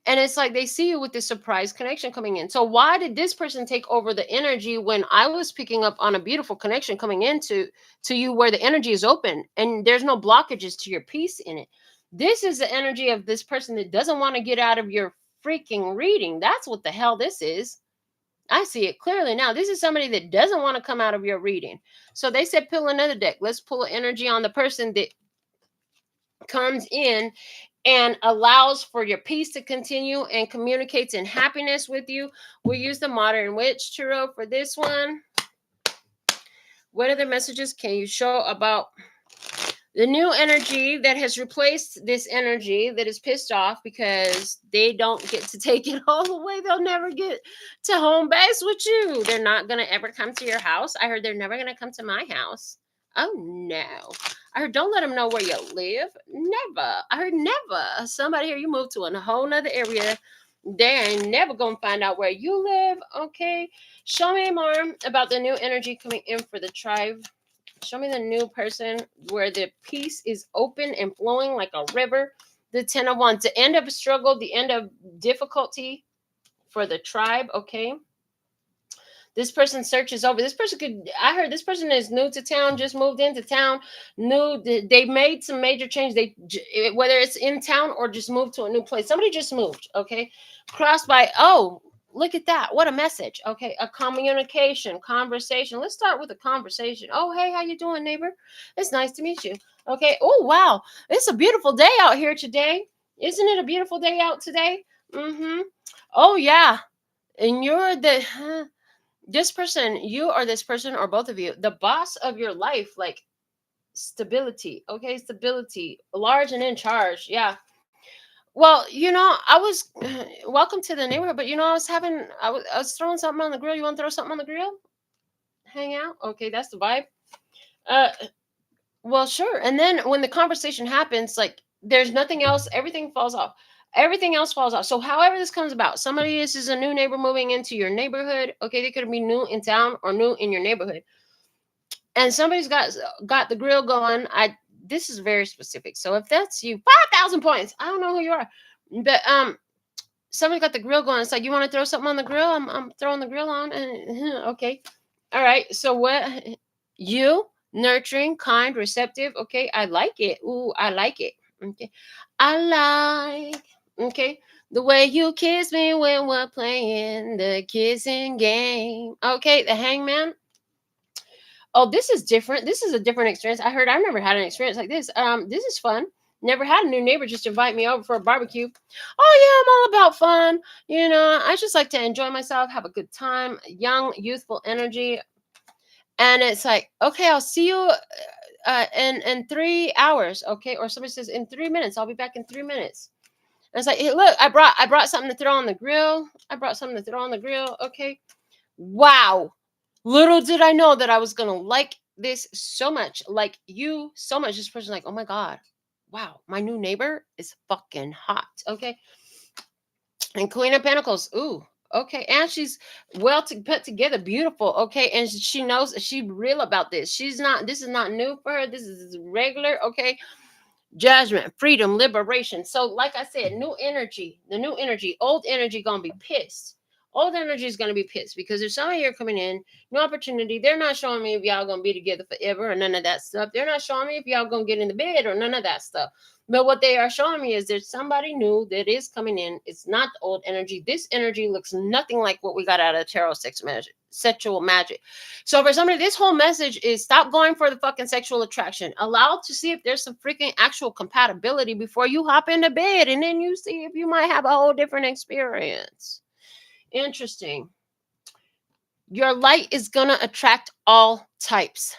And it's like they see you with this surprise connection coming in. So why did this person take over the energy when I was picking up on a beautiful connection coming into you where the energy is open and there's no blockages to your peace in it? This is the energy of this person that doesn't want to get out of your freaking reading. That's what the hell this is. I see it clearly now. This is somebody that doesn't want to come out of your reading. So they said, pull another deck. Let's pull energy on the person that comes in and allows for your peace to continue and communicates in happiness with you. We'll use the Modern Witch Tarot for this one. What other messages can you show about The new energy that has replaced this energy that is pissed off because they don't get to take it all the way. They'll never get to home base with you. They're not going to ever come to your house. I heard they're never going to come to my house. Oh no. I heard don't let them know where you live. Never. I heard never. Somebody here, you moved to a whole nother area. They ain't never going to find out where you live. Okay. Show me more about the new energy coming in for the tribe. Show me the new person where the peace is open and flowing like a river. The 10 of Wands, the end of a struggle, the end of difficulty for the tribe. Okay. This person searches over. This person could, I heard this person is new to town, just moved into town, new, they made some major change. They, whether it's in town or just moved to a new place. Somebody just moved. Okay. Crossed by, oh, look at that. What a message. Okay. A communication, conversation. Let's start with a conversation. Oh, hey, how you doing, neighbor? It's nice to meet you. Okay. Oh, wow. It's a beautiful day out here today. Isn't it a beautiful day out today? Mm-hmm. Oh, yeah. And you're the, this person, you or this person or both of you, the boss of your life, like stability. Okay. Stability, large and in charge. Yeah. Well, I was welcome to the neighborhood, but I was throwing something on the grill. You want to throw something on the grill? Hang out. Okay, that's the vibe. Uh, well, sure. And then when the conversation happens, like there's nothing else. Everything falls off. Everything else falls off. So, however this comes about, somebody this is a new neighbor moving into your neighborhood. Okay, they could be new in town or new in your neighborhood, and somebody's got the grill going. This is very specific. So if that's you, 5,000 points. I don't know who you are, but somebody got the grill going. It's like, you want to throw something on the grill? I'm throwing the grill on. And okay. All right. So what? You nurturing, kind, receptive. Okay. I like it. Ooh, I like it. Okay. I like. Okay. The way you kiss me when we're playing the kissing game. Okay. The hangman. Oh, this is different. This is a different experience. I've never had an experience like this. This is fun. Never had a new neighbor just invite me over for a barbecue. Oh yeah, I'm all about fun. I just like to enjoy myself, have a good time, young, youthful energy. And it's like, okay, I'll see you in 3 hours, okay? Or somebody says in 3 minutes, I'll be back in 3 minutes. And it's like, hey, look, I brought something to throw on the grill. I brought something to throw on the grill. Okay. Wow. Little did I know that I was gonna like this so much, like you so much. This person, like, oh my god, wow, my new neighbor is fucking hot. Okay, and Queen of Pentacles, ooh, okay, and she's put together, beautiful. Okay, and she knows she real about this. She's not. This is not new for her. This is regular. Okay, judgment, freedom, liberation. So, like I said, new energy. The new energy, old energy, gonna be pissed. Old energy is gonna be pissed because there's somebody here coming in, no opportunity. They're not showing me if y'all gonna be together forever or none of that stuff. They're not showing me if y'all gonna get in the bed or none of that stuff. But what they are showing me is there's somebody new that is coming in. It's not the old energy. This energy looks nothing like what we got out of tarot sex magic, sexual magic. So for somebody, this whole message is stop going for the fucking sexual attraction. Allow to see if there's some freaking actual compatibility before you hop into bed, and then you see if you might have a whole different experience. Interesting. Your light is gonna attract all types.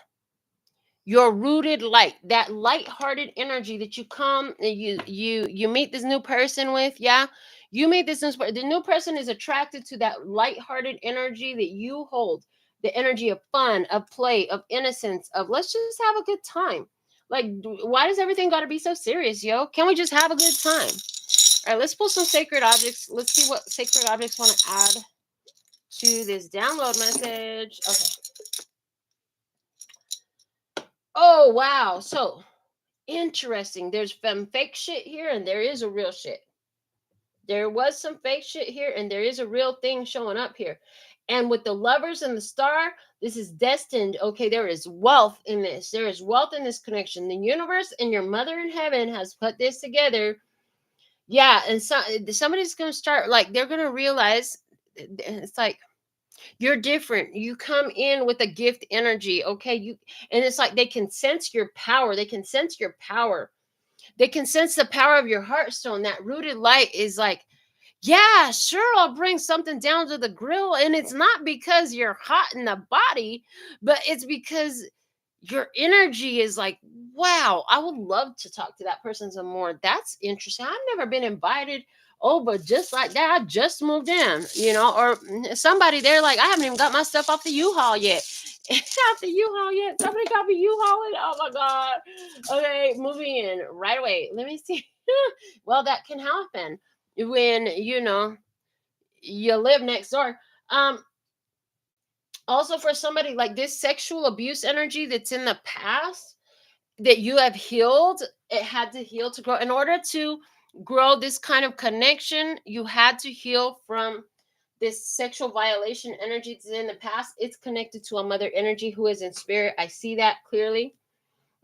Your rooted light, that light-hearted energy that you come and you meet this new person with, yeah. You meet this the new person is attracted to that light-hearted energy that you hold, the energy of fun, of play, of innocence, of let's just have a good time. Like, why does everything got to be so serious, yo? Can we just have a good time? All right, let's pull some sacred objects. Let's see what sacred objects want to add to this download message. Okay. Oh, wow. So interesting. There's some fake shit here and there is a real shit. There was some fake shit here and there is a real thing showing up here. And with the lovers and the star, this is destined. Okay, there is wealth in this. There is wealth in this connection. The universe and your mother in heaven has put this together. Yeah, and somebody's going to start, like, they're going to realize it's like, you're different. You come in with a gift energy, okay? And it's like they can sense your power. They can sense your power. They can sense the power of your heartstone. That rooted light is like, yeah, sure, I'll bring something down to the grill. And it's not because you're hot in the body, but it's because your energy is like, wow, I would love to talk to that person some more. That's interesting. I've never been invited over just like that. I just moved in, or somebody there like, I haven't even got my stuff off the U-Haul yet. Off the U-Haul yet. Somebody got me U-Hauling. Oh my God. Okay, moving in right away. Let me see. Well, that can happen when you live next door. Also, for somebody like this sexual abuse energy that's in the past that you have healed, it had to heal to grow. In order to grow this kind of connection, you had to heal from this sexual violation energy that's in the past. It's connected to a mother energy who is in spirit. I see that clearly.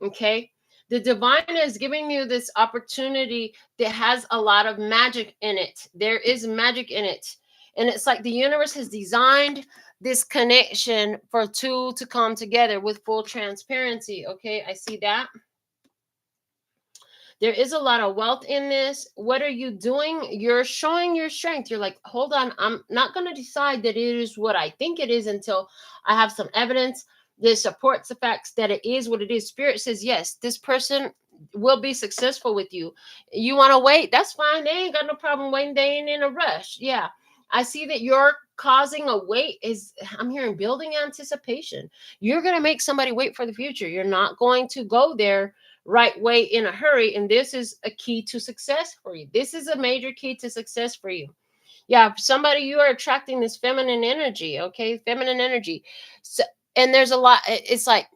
Okay. The divine is giving you this opportunity that has a lot of magic in it. There is magic in it. And it's like the universe has designed this connection for two to come together with full transparency. Okay. I see that. There is a lot of wealth in this. What are you doing? You're showing your strength. You're like, hold on, I'm not going to decide that it is what I think it is until I have some evidence that supports the facts that it is what it is. Spirit says, yes, this person will be successful with you. You want to wait? That's fine. They ain't got no problem waiting. They ain't in a rush. Yeah. I see that you're causing a wait is, I'm hearing building anticipation. You're going to make somebody wait for the future. You're not going to go there right way in a hurry. And this is a key to success for you. This is a major key to success for you. Yeah, somebody, you are attracting this feminine energy. Okay, feminine energy. So, and there's a lot. It's like,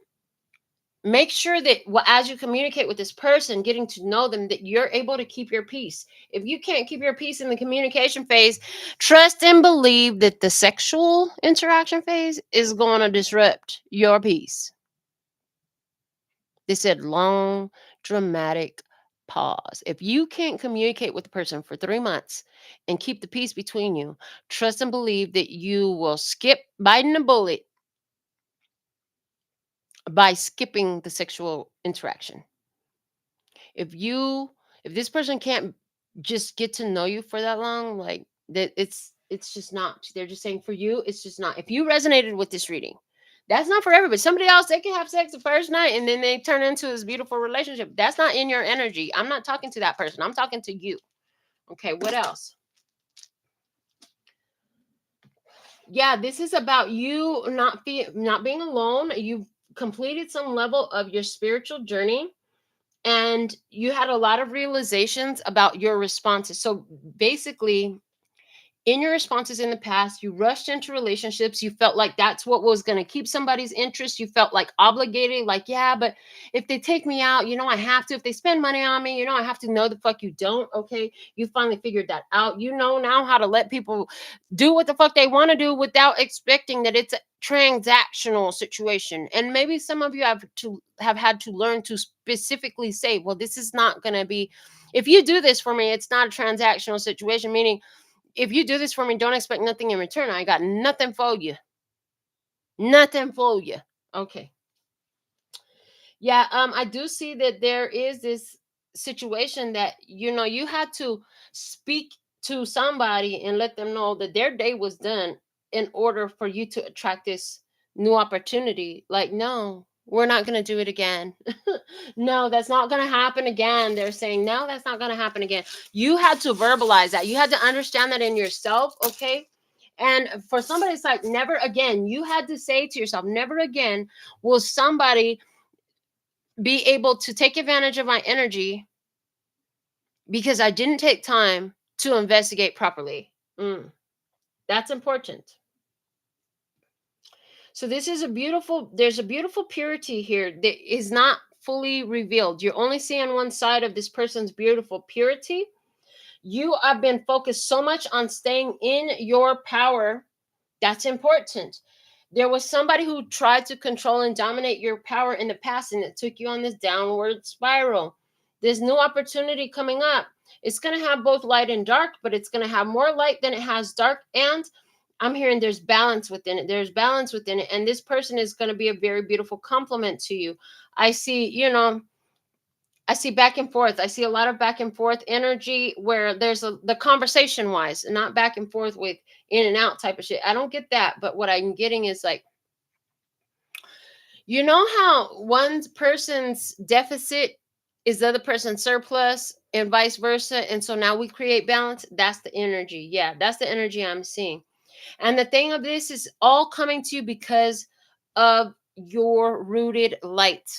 make sure that as you communicate with this person, getting to know them, that you're able to keep your peace. If you can't keep your peace in the communication phase, trust and believe that the sexual interaction phase is going to disrupt your peace. They said long, dramatic pause. If you can't communicate with the person for 3 months and keep the peace between you, trust and believe that you will skip biting the bullet by skipping the sexual interaction. If this person can't just get to know you for that long, like that, it's just not. They're just saying for you, it's just not. If you resonated with this reading, that's not for everybody. Somebody else, they can have sex the first night and then they turn into this beautiful relationship. That's not in your energy. I'm not talking to that person. I'm talking to you. Okay, what else? Yeah, this is about you not being alone. You've completed some level of your spiritual journey and you had a lot of realizations about your responses. So basically, in your responses in the past, you rushed into relationships. You felt like that's what was going to keep somebody's interest. You felt like obligated, like, yeah, but if they take me out, I have to. If they spend money on me, I have to. No, the fuck you don't. Okay. You finally figured that out. You know now how to let people do what the fuck they want to do without expecting that it's a transactional situation. And maybe some of you have had to learn to specifically say, well, this is not going to be, if you do this for me, it's not a transactional situation, meaning if you do this for me, don't expect nothing in return. I got nothing for you. Nothing for you. Okay. Yeah, I do see that there is this situation that you had to speak to somebody and let them know that their day was done in order for you to attract this new opportunity. Like, no, we're not going to do it again. No, that's not going to happen again. They're saying, no, that's not going to happen again. You had to verbalize that. You had to understand that in yourself. Okay. And for somebody, it's like, never again. You had to say to yourself, never again will somebody be able to take advantage of my energy because I didn't take time to investigate properly. That's important. So this is there's a beautiful purity here that is not fully revealed. You're only seeing one side of this person's beautiful purity. You have been focused so much on staying in your power. That's important. There was somebody who tried to control and dominate your power in the past, and it took you on this downward spiral. This new opportunity coming up, it's going to have both light and dark, but it's going to have more light than it has dark. And I'm hearing there's balance within it. There's balance within it. And this person is going to be a very beautiful compliment to you. I see, I see back and forth. I see a lot of back and forth energy where there's the conversation wise, not back and forth with in and out type of shit. I don't get that. But what I'm getting is like, You know how one person's deficit is the other person's surplus and vice versa? And so now we create balance. That's the energy. Yeah, that's the energy I'm seeing. And the thing of this is all coming to you because of your rooted light.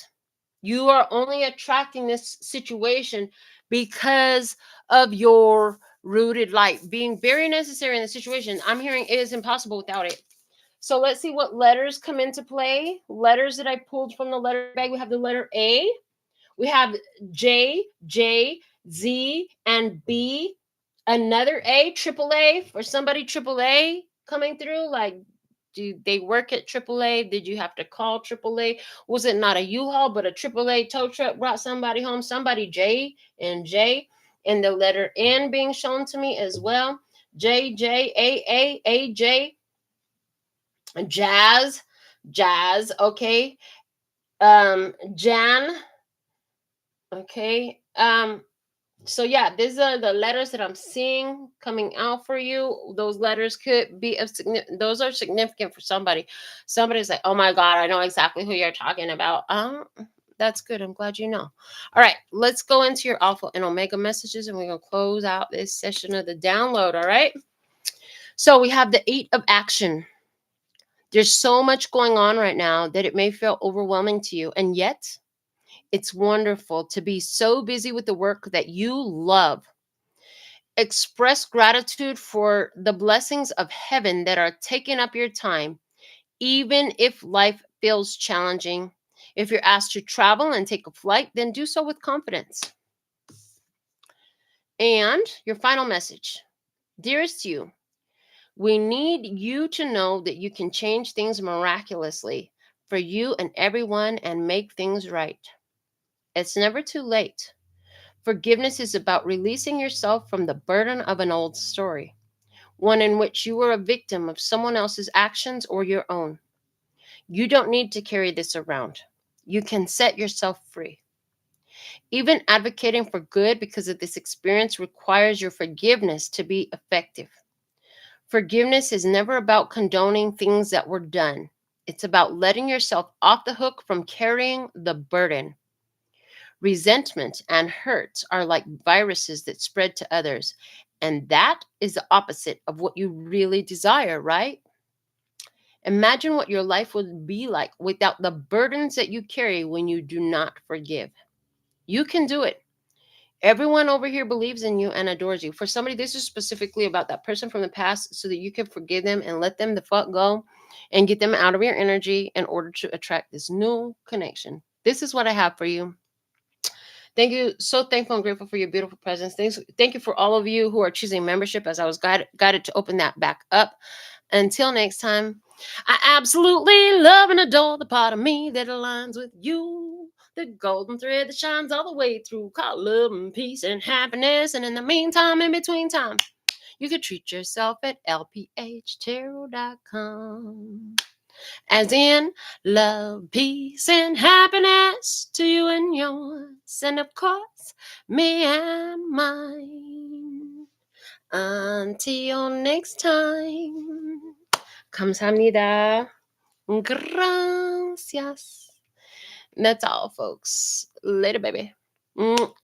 You are only attracting this situation because of your rooted light being very necessary in the situation. I'm hearing it is impossible without it. So let's see what letters come into play. Letters that I pulled from the letter bag. We have the letter A. We have J, J, Z, and B. Another A, triple A for somebody, triple A coming through. Like, do they work at AAA? Did you have to call AAA? Was it not a U-Haul, but a AAA tow truck brought somebody home? Somebody J and J, and the letter N being shown to me as well. J, J, A, J, Jazz, Jazz, okay. Jan, okay. So yeah, these are the letters that I'm seeing coming out for you. Those letters could be of those are significant for somebody. Somebody's like, oh my God, I know exactly who you're talking about. That's good. I'm glad you know. All right, let's go into your alpha and omega messages, and we're gonna close out this session of the download. All right. So we have the 8 of action. There's so much going on right now that it may feel overwhelming to you, and yet it's wonderful to be so busy with the work that you love. Express gratitude for the blessings of heaven that are taking up your time, even if life feels challenging. If you're asked to travel and take a flight, then do so with confidence. And your final message. Dearest you, we need you to know that you can change things miraculously for you and everyone and make things right. It's never too late. Forgiveness is about releasing yourself from the burden of an old story, one in which you were a victim of someone else's actions or your own. You don't need to carry this around. You can set yourself free. Even advocating for good because of this experience requires your forgiveness to be effective. Forgiveness is never about condoning things that were done. It's about letting yourself off the hook from carrying the burden. Resentment and hurt are like viruses that spread to others. And that is the opposite of what you really desire, right? Imagine what your life would be like without the burdens that you carry when you do not forgive. You can do it. Everyone over here believes in you and adores you. For somebody, this is specifically about that person from the past so that you can forgive them and let them the fuck go and get them out of your energy in order to attract this new connection. This is what I have for you. Thank you. So thankful and grateful for your beautiful presence. Thank you for all of you who are choosing membership as I was guided to open that back up. Until next time, I absolutely love and adore the part of me that aligns with you. The golden thread that shines all the way through, called love and peace and happiness. And in the meantime, in between time, you can treat yourself at LPHtarot.com. As in love, peace, and happiness to you and yours, and of course, me and mine. Until next time, 감사합니다. Gracias. That's all, folks. Later, baby.